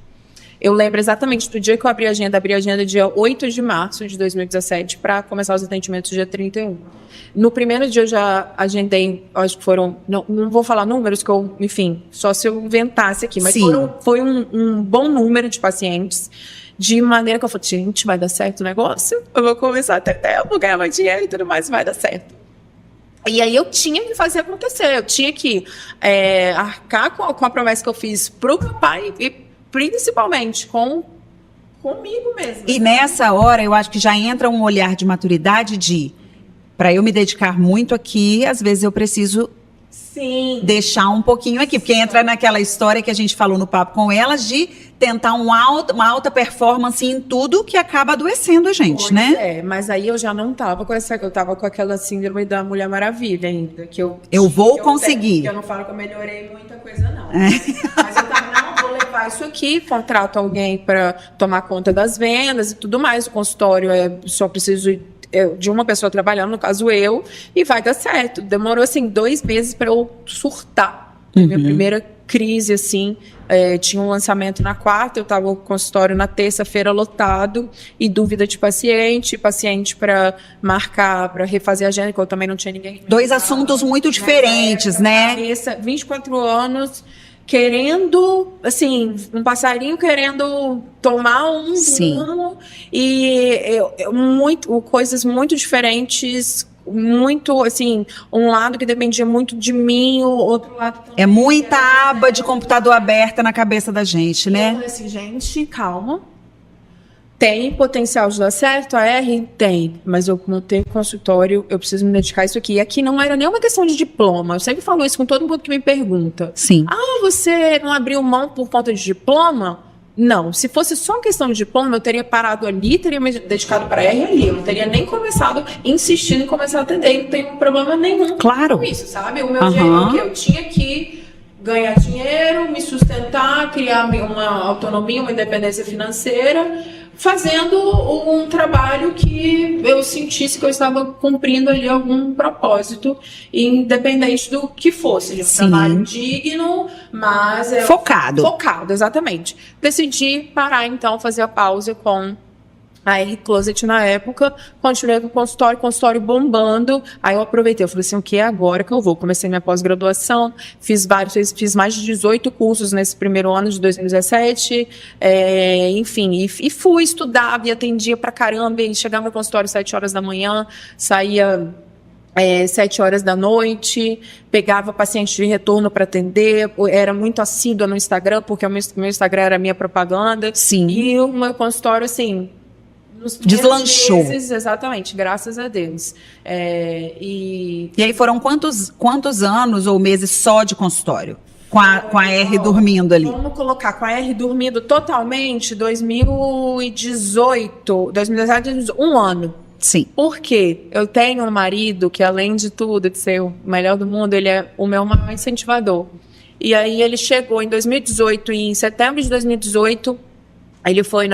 Eu lembro exatamente do dia que eu abri a agenda dia 8 de março de 2017 para começar os atendimentos dia 31. No primeiro dia eu já agendei, acho que foram, não vou falar números, que eu, enfim, só se eu inventasse aqui, mas foi um bom número de pacientes, de maneira que eu falei, gente, vai dar certo o negócio? Eu vou começar até eu vou ganhar mais dinheiro e tudo mais, vai dar certo. E aí eu tinha que fazer acontecer, eu tinha que arcar com a promessa que eu fiz pro meu pai e principalmente comigo mesmo. E nessa hora eu acho que já entra um olhar de maturidade para eu me dedicar muito aqui, às vezes eu preciso deixar um pouquinho aqui, porque entra naquela história que a gente falou no papo com elas de tentar uma alta performance em tudo que acaba adoecendo a gente, né? Mas aí eu já não tava eu tava com aquela síndrome da Mulher Maravilha ainda, que eu vou conseguir. Eu não falo que eu melhorei muita coisa, não. Mas eu tava, não, vou levar isso aqui, contrato alguém para tomar conta das vendas e tudo mais. O consultório só preciso de uma pessoa trabalhando, no caso eu, e vai dar certo. Demorou, assim, 2 meses para eu surtar. Minha primeira crise, assim, tinha um lançamento na quarta, eu estava com o consultório na terça-feira lotado, e dúvida de paciente para marcar, para refazer a agenda, que eu também não tinha ninguém. 2 assuntos muito diferentes, né? Cabeça, 24 anos, querendo, assim, um passarinho querendo tomar um rumo, e coisas muito diferentes, muito, assim, um lado que dependia muito de mim, o outro lado também. É muita aba de computador aberta na cabeça da gente, né? Eu falei assim, gente, calma. Tem potencial de dar certo? A R? Tem. Mas eu montei consultório, eu preciso me dedicar a isso aqui. E aqui não era nenhuma questão de diploma. Eu sempre falo isso com todo mundo que me pergunta. Sim. Você não abriu mão por conta de diploma? Não, se fosse só questão de diploma, eu teria parado ali, teria me dedicado para R ali. Eu não teria nem começado insistindo em começar a atender. Não tem problema nenhum com isso, sabe? O meu jeito é que eu tinha que ganhar dinheiro, me sustentar, criar uma autonomia, uma independência financeira, fazendo um trabalho que eu sentisse que eu estava cumprindo ali algum propósito, independente do que fosse, de um trabalho digno, mas focado, exatamente. Decidi parar, então, fazer a pausa com a R Closet na época, continuei com o consultório bombando. Aí eu aproveitei, eu falei assim, o que é agora que eu vou? Comecei minha pós-graduação, fiz mais de 18 cursos nesse primeiro ano de 2017, enfim, e fui estudar, e atendia pra caramba, e chegava no consultório às 7 horas da manhã, saía 7 horas da noite, pegava paciente de retorno para atender, era muito assídua no Instagram, porque o meu Instagram era a minha propaganda. Sim. E o meu consultório, assim, deslanchou. Meses, exatamente, graças a Deus. E aí foram quantos anos ou meses só de consultório? Com a R dormindo ali? Vamos colocar com a R dormindo totalmente, 2018, um ano. Sim. Por quê? Eu tenho um marido que, além de tudo, de ser o melhor do mundo, ele é o meu maior incentivador. E aí ele chegou em 2018, em setembro de 2018, ele foi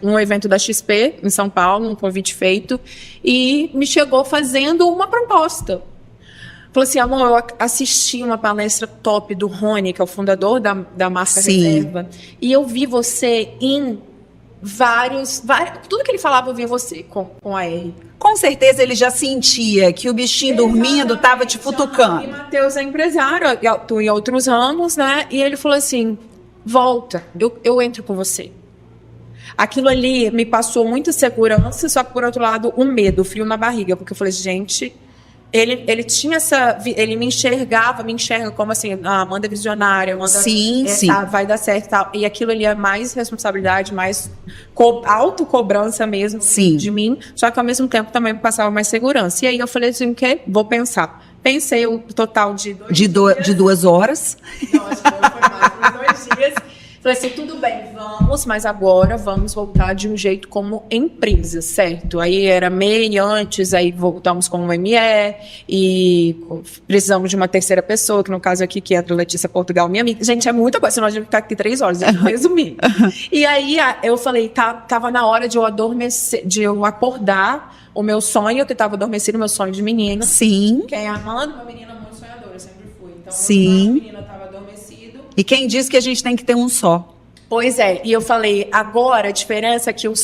num evento da XP, em São Paulo, um convite feito, e me chegou fazendo uma proposta. Falou assim, amor, eu assisti uma palestra top do Rony, que é o fundador da marca Reserva, e eu vi você em vários, tudo que ele falava eu via você com a R. Com certeza ele já sentia que o bichinho dormindo estava te futucando. E Matheus é empresário, atua em outros ramos, né? E ele falou assim, volta, eu entro com você. Aquilo ali me passou muita segurança, só que, por outro lado, o medo, o frio na barriga, porque eu falei, gente, ele tinha ele me enxerga como assim, Amanda é visionária, Amanda sim. Vai dar certo e tal. E aquilo ali é mais responsabilidade, mais autocobrança mesmo de mim, só que ao mesmo tempo também me passava mais segurança. E aí eu falei assim, vou pensar. Pensei o total de 2 horas. Não, acho que foi mais de 2 dias. Falei assim, tudo bem, vamos, mas agora vamos voltar de um jeito como empresa, certo? Aí era MEI antes, aí voltamos como ME, e precisamos de uma terceira pessoa, que no caso aqui, que é a Letícia Portugal, minha amiga. Gente, é muita coisa, senão a gente vai ficar aqui 3 horas, deixa eu resumir. E aí eu falei, tava na hora de eu adormecer, de eu acordar o meu sonho, que estava adormecido, o meu sonho de menina. Sim. Que é a Amanda, uma menina muito sonhadora, eu sempre fui. Então, sim. A menina estava adormecida. E quem diz que a gente tem que ter um só? Pois é, e eu falei, agora a diferença é que o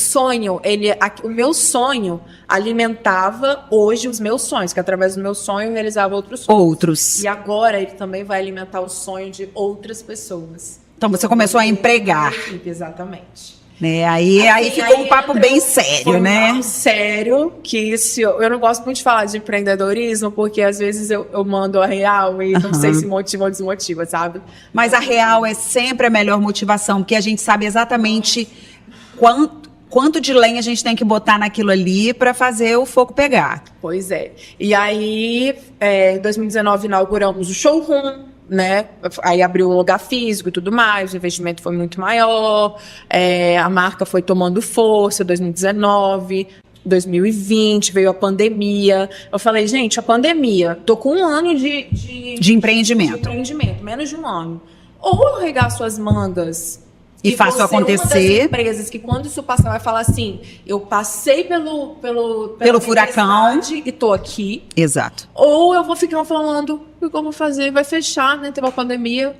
meu sonho alimentava hoje os meus sonhos, que através do meu sonho eu realizava outros sonhos. E agora ele também vai alimentar o sonho de outras pessoas. Então você começou a empregar. Exatamente. Né? Aí ficou um papo bem sério, né? Um papo sério, que eu não gosto muito de falar de empreendedorismo, porque às vezes eu mando a real e não sei se motiva ou desmotiva, sabe? Mas a real é sempre a melhor motivação, porque a gente sabe exatamente quanto de lenha a gente tem que botar naquilo ali para fazer o fogo pegar. Pois é. E aí, em 2019, inauguramos o showroom, né? Aí abriu o lugar físico e tudo mais, o investimento foi muito maior, a marca foi tomando força, 2019, 2020, veio a pandemia. Eu falei, gente, a pandemia, tô com 1 ano de empreendimento. De empreendimento, menos de 1 ano. Ou eu regaço as mangas E faço vou ser acontecer. Uma das empresas que quando isso passar vai falar assim, eu passei pela furacão e tô aqui. Exato. Ou eu vou ficar falando o que eu vou fazer, vai fechar, né? Teve uma pandemia,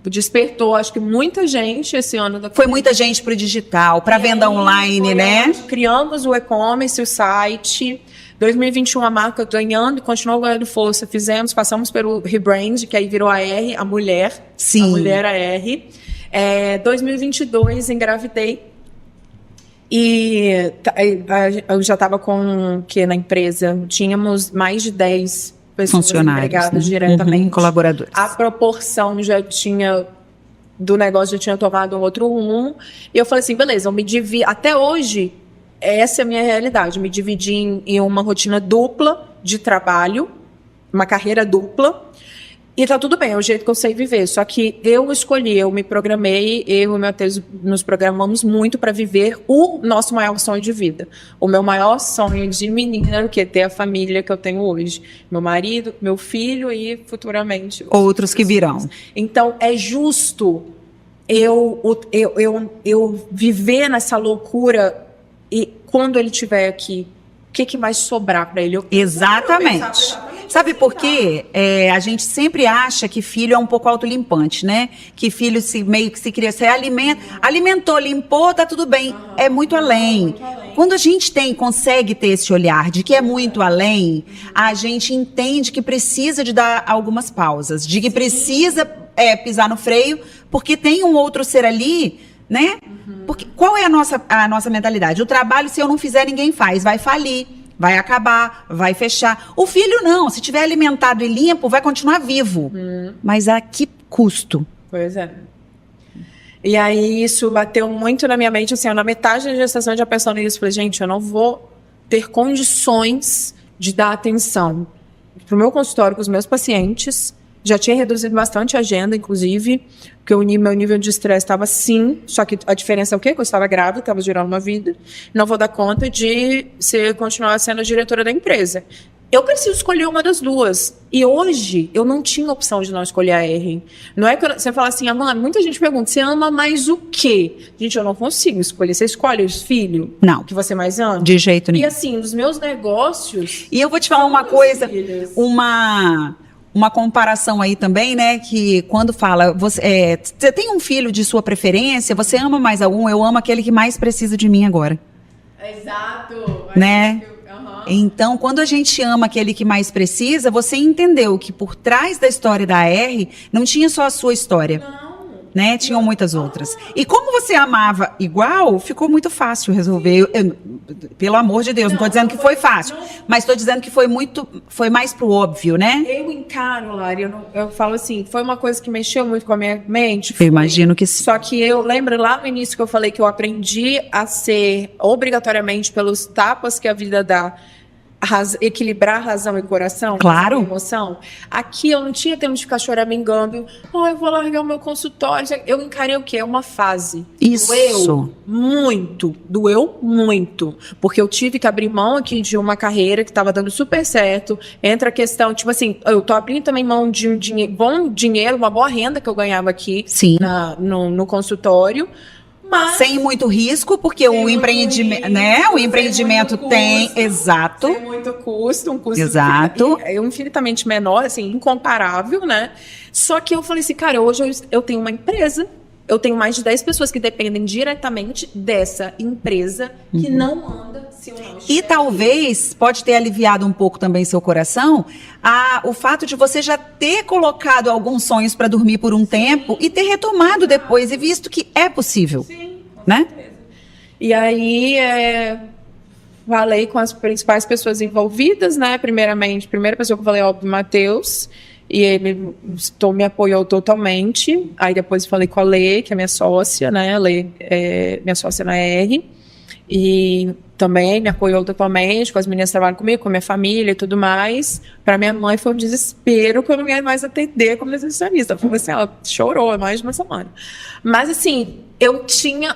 despertou, acho que muita gente esse ano. Foi muita gente pro digital, pra venda online, né? Criamos o e-commerce, o site. 2021 a marca ganhando, continuou ganhando força. Passamos pelo rebrand, que aí virou a R, a mulher. Sim. A mulher, a R. 2022 engravidei e eu já estava que na empresa tínhamos mais de 10 pessoas empregadas diretamente. Colaboradores. A proporção do negócio já tinha tomado um outro rumo e eu falei assim, beleza, eu me dividi, até hoje essa é a minha realidade, me dividi em uma rotina dupla de trabalho, uma carreira dupla. E tá tudo bem, é o jeito que eu sei viver. Só que eu me programei, eu e meu Matheus nos programamos muito para viver o nosso maior sonho de vida. O meu maior sonho de menina, que é ter a família que eu tenho hoje. Meu marido, meu filho e futuramente outros que virão. Então, é justo eu viver nessa loucura e quando ele estiver aqui, o que vai sobrar para ele? Exatamente. Sabe por quê? A gente sempre acha que filho é um pouco autolimpante, né? Que filho meio que se cria, você alimentou, limpou, tá tudo bem. É muito além. Quando a gente consegue ter esse olhar de que é muito além, a gente entende que precisa de dar algumas pausas, de que precisa pisar no freio, porque tem um outro ser ali, né? Porque qual é a nossa mentalidade? O trabalho, se eu não fizer, ninguém faz, vai falir. Vai acabar, vai fechar. O filho não, se tiver alimentado e limpo, vai continuar vivo. Mas a que custo? Pois é. E aí isso bateu muito na minha mente, assim, na metade da gestação eu já pensando nisso, falei, gente, eu não vou ter condições de dar atenção pro meu consultório com os meus pacientes. Já tinha reduzido bastante a agenda, inclusive, porque meu nível de estresse estava sim, só que a diferença é o quê? Que eu estava grávida, estava gerando uma vida, não vou dar conta de continuar sendo a diretora da empresa. Eu preciso escolher uma das duas. E hoje, eu não tinha opção de não escolher a R. Não é que você fala assim, Amanda, muita gente pergunta, você ama mais o quê? Gente, eu não consigo escolher. Você escolhe os filhos? Não. Que você mais ama? De jeito nenhum. E assim, os meus negócios... E eu vou te falar uma coisa, uma comparação aí também, né, que quando fala, você tem um filho de sua preferência, você ama mais algum, eu amo aquele que mais precisa de mim agora. Exato. Né? Então, quando a gente ama aquele que mais precisa, você entendeu que por trás da história da R, não tinha só a sua história. Não. Né? Tinham muitas outras. E como você amava igual, ficou muito fácil resolver. Pelo amor de Deus, não estou dizendo que foi fácil, mas estou dizendo que foi mais pro óbvio, né? Eu encaro, Lari, eu falo assim, foi uma coisa que mexeu muito com a minha mente. Eu imagino que sim. Só que eu lembro lá no início que eu falei que eu aprendi a ser obrigatoriamente pelos tapas que a vida dá, equilibrar razão e coração, claro, emoção. Aqui eu não tinha tempo de ficar choramingando. Eu vou largar o meu consultório. Eu encarei o quê? É uma fase. Isso. Doeu muito. Porque eu tive que abrir mão aqui de uma carreira que estava dando super certo. Entra a questão, tipo assim, eu tô abrindo também mão de um bom dinheiro, uma boa renda que eu ganhava aqui no consultório. Mas, sem muito risco, porque o empreendimento, né? O empreendimento tem, exato. Sem muito custo, um custo exato. Infinitamente menor, assim, incomparável, né? Só que eu falei assim, cara, hoje eu tenho uma empresa, eu tenho mais de 10 pessoas que dependem diretamente dessa empresa que não anda se eu não estiver. E talvez pode ter aliviado um pouco também seu coração o fato de você já ter colocado alguns sonhos para dormir por um tempo e ter retomado depois e visto que é possível. Sim, né? Certeza. E aí falei com as principais pessoas envolvidas, né? Primeiramente, a primeira pessoa que eu falei, óbvio, Matheus. E ele me apoiou totalmente. Aí depois falei com a Lê, que é minha sócia, né? A Lê é minha sócia na R. E também me apoiou totalmente, com as meninas que trabalham comigo, com a minha família e tudo mais. Para minha mãe foi um desespero que eu não ia mais atender como nutricionista. Ela chorou mais de uma semana. Mas assim,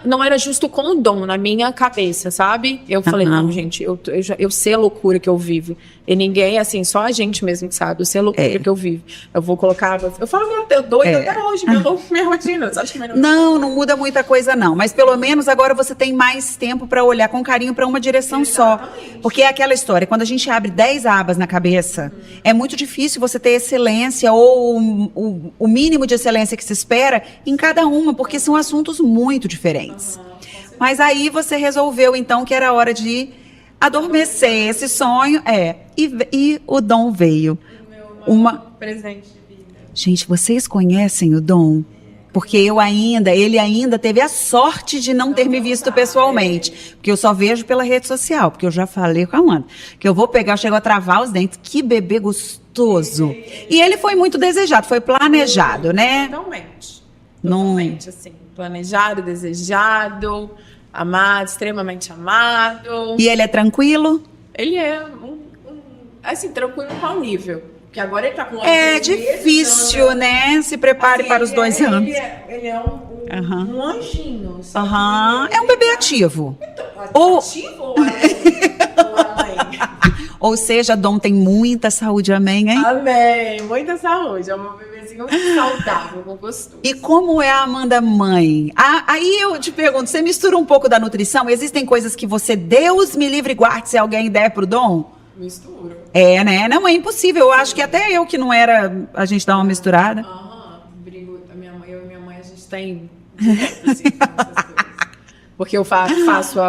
não era justo com o Dom na minha cabeça, sabe? Eu falei, não, gente, eu sei a loucura que eu vivo. E ninguém, assim, só a gente mesmo que sabe, eu sei a loucura que eu vivo. Eu vou colocar, eu falo, meu Deus, doido até hoje, minha rotina. Você acha que não muda muita coisa não, mas pelo menos agora você tem mais tempo para olhar com carinho para uma direção só. Porque é aquela história, quando a gente abre 10 abas na cabeça, é muito difícil você ter excelência ou o mínimo de excelência que se espera em cada uma, porque são assuntos muito diferentes. Mas aí você resolveu então que era hora de adormecer esse sonho, e o Dom veio. Presente de vida. Gente, vocês conhecem o Dom? Porque ele ainda teve a sorte de não ter me visto pessoalmente. Porque eu só vejo pela rede social, porque eu já falei com a Amanda. Que eu vou pegar, chegou a travar os dentes. Que bebê gostoso. E ele foi muito desejado, foi planejado, né? Totalmente, assim. Planejado, desejado, amado, extremamente amado. E ele é tranquilo? Ele é, assim, tranquilo qual nível? Porque agora ele tá com... É difícil, né? Se prepare para os 2 anos. Ele é um anjinho. É um bebê ativo. Ativo ou a mãe? Ou seja, Dom tem muita saúde, amém, hein? Amém, muita saúde. É um bebezinho muito saudável, gostoso. E como é a Amanda mãe? Aí eu te pergunto, você mistura um pouco da nutrição? Existem coisas que você, Deus me livre e guarde, se alguém der pro Dom? Misturo. Né? Não, é impossível. Eu acho que até eu que não era, a gente dá uma misturada. Brigo, eu e minha mãe, a gente tem direto, assim, essas coisas. Porque eu faço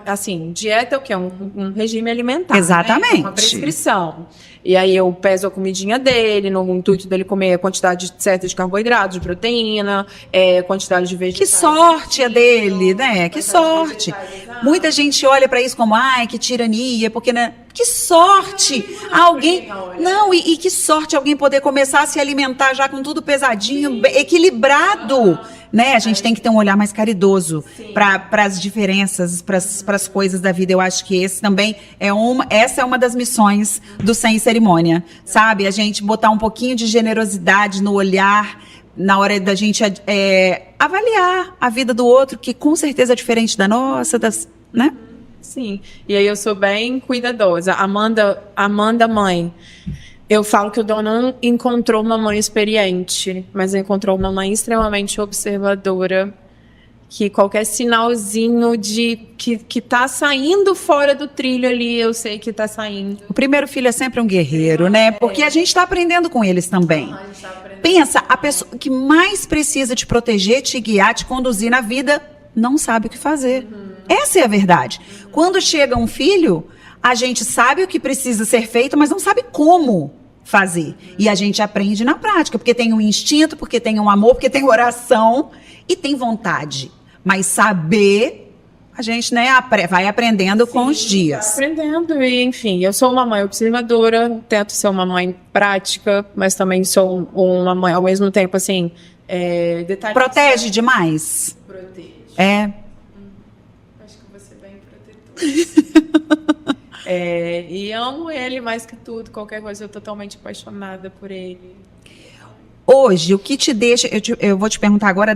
assim, dieta é o quê? Um regime alimentar. Exatamente. Né? Uma prescrição. E aí eu peso a comidinha dele, no intuito dele comer a quantidade certa de carboidratos, de proteína, quantidade de vegetais. Que sorte é dele, né? Que sorte. Muita gente olha para isso como, que tirania, porque, né? Que sorte! Alguém... Não, e que sorte alguém poder começar a se alimentar já com tudo pesadinho, equilibrado. Né? A gente tem que ter um olhar mais caridoso para as diferenças, para as coisas da vida. Eu acho que essa é uma das missões do Sem Cerimônia, sabe? A gente botar um pouquinho de generosidade no olhar na hora da gente avaliar a vida do outro, que com certeza é diferente da nossa, né? Sim, e aí eu sou bem cuidadosa. Amanda mãe. Eu falo que o Dom não encontrou uma mãe experiente, mas encontrou uma mãe extremamente observadora, que qualquer sinalzinho de que tá saindo fora do trilho ali, eu sei que tá saindo. O primeiro filho é sempre um guerreiro, né? Porque a gente está aprendendo com eles também. Pensa, a pessoa que mais precisa te proteger, te guiar, te conduzir na vida, não sabe o que fazer. Essa é a verdade. Quando chega um filho, a gente sabe o que precisa ser feito, mas não sabe como fazer. E a gente aprende na prática, porque tem um instinto, porque tem um amor, porque tem oração e tem vontade. Mas saber, a gente, né, vai aprendendo com os dias. Aprendendo, e enfim, eu sou uma mãe observadora, tento ser uma mãe prática, mas também sou uma mãe, ao mesmo tempo, assim, detalhista. Protege demais? Protege. Acho que você é bem protetora. E amo ele mais que tudo, qualquer coisa, eu tô totalmente apaixonada por ele. Hoje, o que te deixa... Eu vou te perguntar agora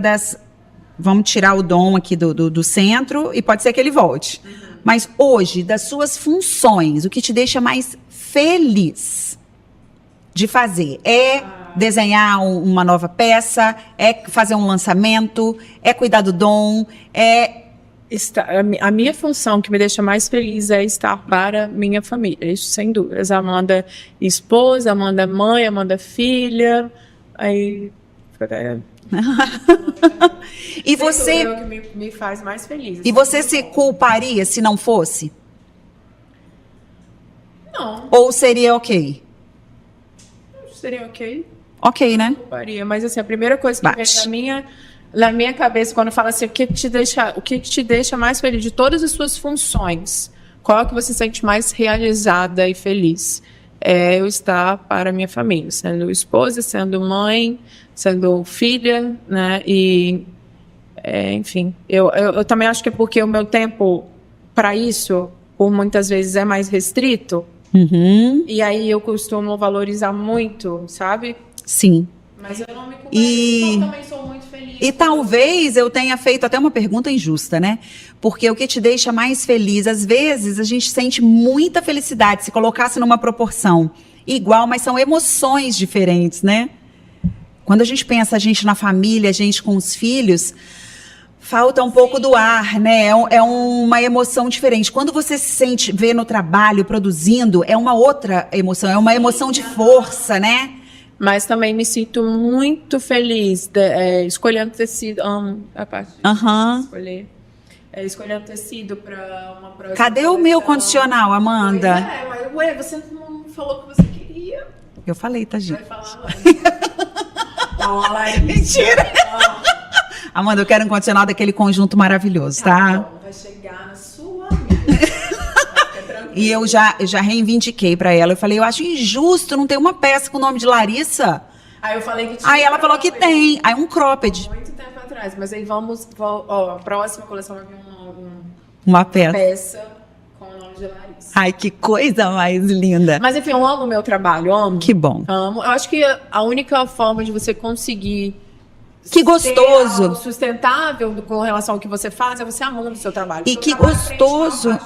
vamos tirar o Dom aqui do centro e pode ser que ele volte. Mas hoje, das suas funções, o que te deixa mais feliz de fazer? É desenhar uma nova peça? É fazer um lançamento? É cuidar do Dom? A minha função que me deixa mais feliz é estar para minha família, isso sem dúvidas. Amanda esposa, Amanda mãe, Amanda filha, aí... E você... É o que me faz mais feliz. E você se culparia se não fosse? Não. Ou seria ok? Seria ok. Ok, né? Culparia, mas assim, a primeira coisa que vem na minha cabeça, quando fala assim, o que te deixa mais feliz de todas as suas funções? Qual é que você se sente mais realizada e feliz? É eu estar para a minha família, sendo esposa, sendo mãe, sendo filha, né? E, enfim, eu também acho que é porque o meu tempo para isso, por muitas vezes, é mais restrito. Uhum. E aí eu costumo valorizar muito, sabe? Sim. Mas eu não me culpo, E- eu também sou muito feliz. E talvez eu tenha feito até uma pergunta injusta, né? Porque o que te deixa mais feliz, às vezes a gente sente muita felicidade se colocasse numa proporção igual, mas são emoções diferentes, né? Quando a gente pensa a gente na família, a gente com os filhos, falta um pouco do ar, né? É uma emoção diferente. Quando você se sente, vê no trabalho, produzindo, é uma outra emoção, é uma emoção de força, né? Mas também me sinto muito feliz escolhendo tecido. Amo a parte de Aham. escolher. Escolhendo tecido para uma próxima. Cadê o meu coleção. condicional, Amanda? Pois mas você não falou que você queria. Eu falei, tá, gente? Vai falar lá. Ó, Larissa. Mentira! Amanda, eu quero um condicional daquele conjunto maravilhoso, tá? Bom, vai chegar na sua amiga. Fica tranquila. E eu já reivindiquei pra ela. Eu falei, eu acho injusto não ter uma peça com o nome de Larissa. Aí eu falei que tinha. Aí ela falou que tem. Aí um cropped. Muito tempo atrás. Mas aí ó, a próxima coleção vai vir Uma peça. peça com o nome de Larissa. Ai, que coisa mais linda. Mas enfim, eu amo o meu trabalho, amo. Que bom. Amo. Eu acho que a única forma de você conseguir Que gostoso. ser algo sustentável com relação ao que você faz é você amando o seu trabalho. E Seu que trabalho gostoso,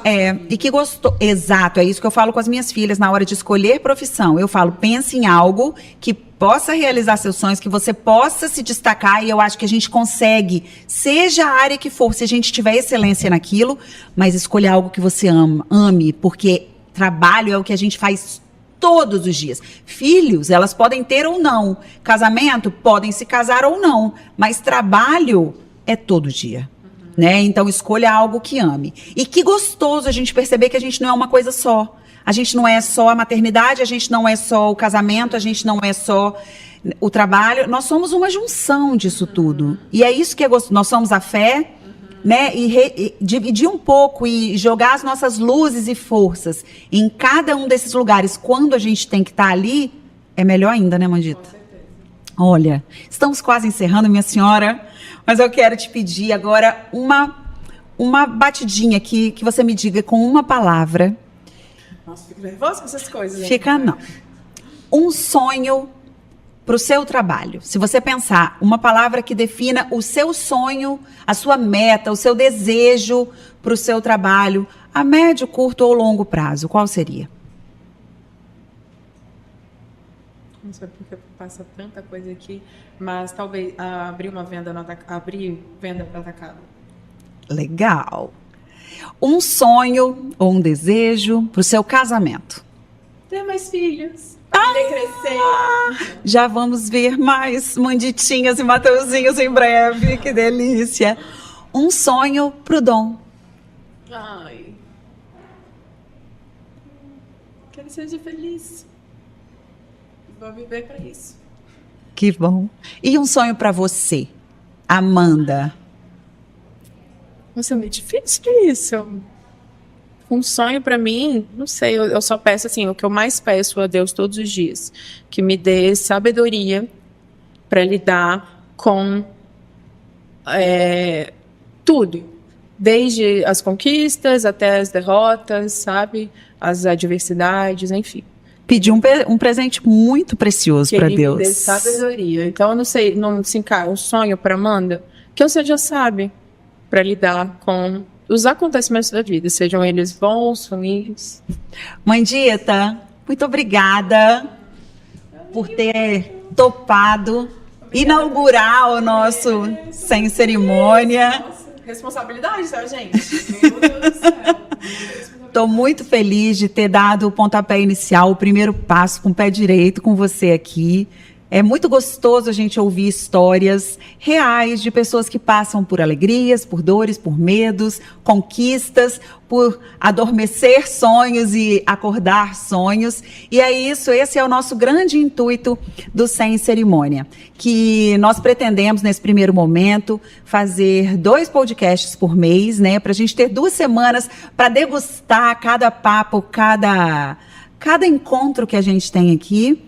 e que gostoso, exato, é isso que eu falo com as minhas filhas na hora de escolher profissão. Eu falo, pense em algo que possa realizar seus sonhos, que você possa se destacar, e eu acho que a gente consegue, seja a área que for, se a gente tiver excelência naquilo, mas escolha algo que você ame, porque trabalho é o que a gente faz todos os dias. Filhos, elas podem ter ou não. Casamento, podem se casar ou não. Mas trabalho é todo dia. Né? Então, escolha algo que ame. E que gostoso a gente perceber que a gente não é uma coisa só. A gente não é só a maternidade, a gente não é só o casamento, a gente não é só o trabalho. Nós somos uma junção disso tudo. E é isso que é gostoso. Nós somos a fé, né? E dividir um pouco e jogar as nossas luzes e forças em cada um desses lugares, quando a gente tem que estar ali, é melhor ainda, né, Mandita? Com certeza. Olha, estamos quase encerrando, minha senhora, mas eu quero te pedir agora uma batidinha aqui, que você me diga com uma palavra. Nossa, fico nervosa com essas coisas. hein? Fica não. Um sonho para o seu trabalho. Se você pensar uma palavra que defina o seu sonho, a sua meta, o seu desejo para o seu trabalho, a médio, curto ou longo prazo, qual seria? Não sei porque passa tanta coisa aqui, mas talvez abrir venda no atacado. Legal. Um sonho ou um desejo para o seu casamento. Ter mais filhos. Família crescer. Já vamos ver mais Manditinhas e Mateuzinhos em breve. Que delícia. Um sonho pro Dom. Ai. Que ele seja feliz. Vou viver para isso. Que bom. E um sonho para você, Amanda? Nossa, é muito difícil isso. Um sonho para mim, não sei, eu só peço assim, o que eu mais peço a Deus todos os dias, que me dê sabedoria para lidar com tudo, desde as conquistas até as derrotas, sabe, as adversidades, enfim. Pedi um presente muito precioso para Que ele me dê Deus. sabedoria. Então eu não sei, não se encara um sonho para Amanda, que você já sabe para lidar com os acontecimentos da vida, sejam eles bons, ruins. Mandita, muito obrigada por ter topado inaugurar o nosso Sem Cerimônia. Nossa, responsabilidade, tá, gente? Meu Deus do céu. Estou muito feliz de ter dado o pontapé inicial, o primeiro passo com o pé direito com você aqui. É muito gostoso a gente ouvir histórias reais de pessoas que passam por alegrias, por dores, por medos, conquistas, por adormecer sonhos e acordar sonhos. E é isso, esse é o nosso grande intuito do Sem Cerimônia, que nós pretendemos, nesse primeiro momento, fazer 2 podcasts por mês, né, para a gente ter 2 semanas para degustar cada papo, cada encontro que a gente tem aqui.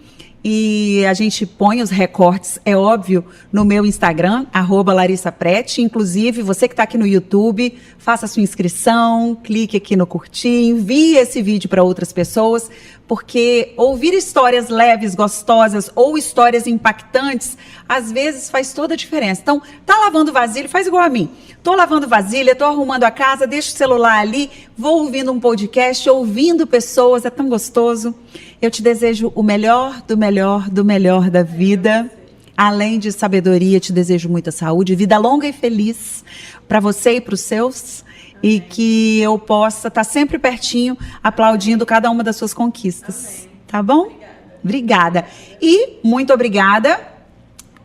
e a gente põe os recortes, é óbvio, no meu Instagram, @LarissaPrete. Inclusive, você que está aqui no YouTube, faça sua inscrição, clique aqui no curtir, envie esse vídeo para outras pessoas, porque ouvir histórias leves, gostosas ou histórias impactantes, às vezes faz toda a diferença. Então, tá lavando vasilha, faz igual a mim. Tô lavando vasilha, tô arrumando a casa, deixo o celular ali, vou ouvindo um podcast, ouvindo pessoas, é tão gostoso. Eu te desejo o melhor, do melhor, do melhor da vida. Além de sabedoria, te desejo muita saúde, vida longa e feliz para você e para os seus. E que eu possa estar sempre pertinho, aplaudindo cada uma das suas conquistas. Tá bom? Obrigada. E muito obrigada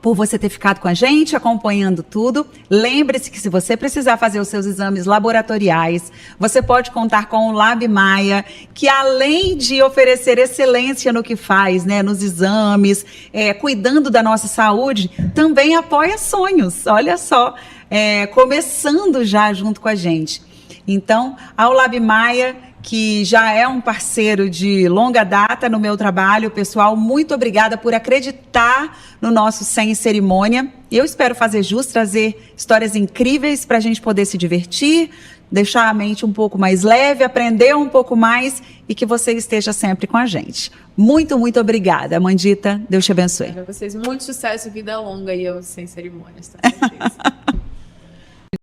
por você ter ficado com a gente, acompanhando tudo. Lembre-se que se você precisar fazer os seus exames laboratoriais, você pode contar com o Lab Maia, que além de oferecer excelência no que faz, né, nos exames, cuidando da nossa saúde, também apoia sonhos. Olha só, começando já junto com a gente. Então, ao Lab Maia, que já é um parceiro de longa data no meu trabalho, pessoal, muito obrigada por acreditar no nosso Sem Cerimônia. Eu espero fazer jus, trazer histórias incríveis para a gente poder se divertir, deixar a mente um pouco mais leve, aprender um pouco mais e que você esteja sempre com a gente. Muito, muito obrigada, Amandita. Deus te abençoe. Para vocês, muito sucesso e vida longa e eu Sem Cerimônias. Tá?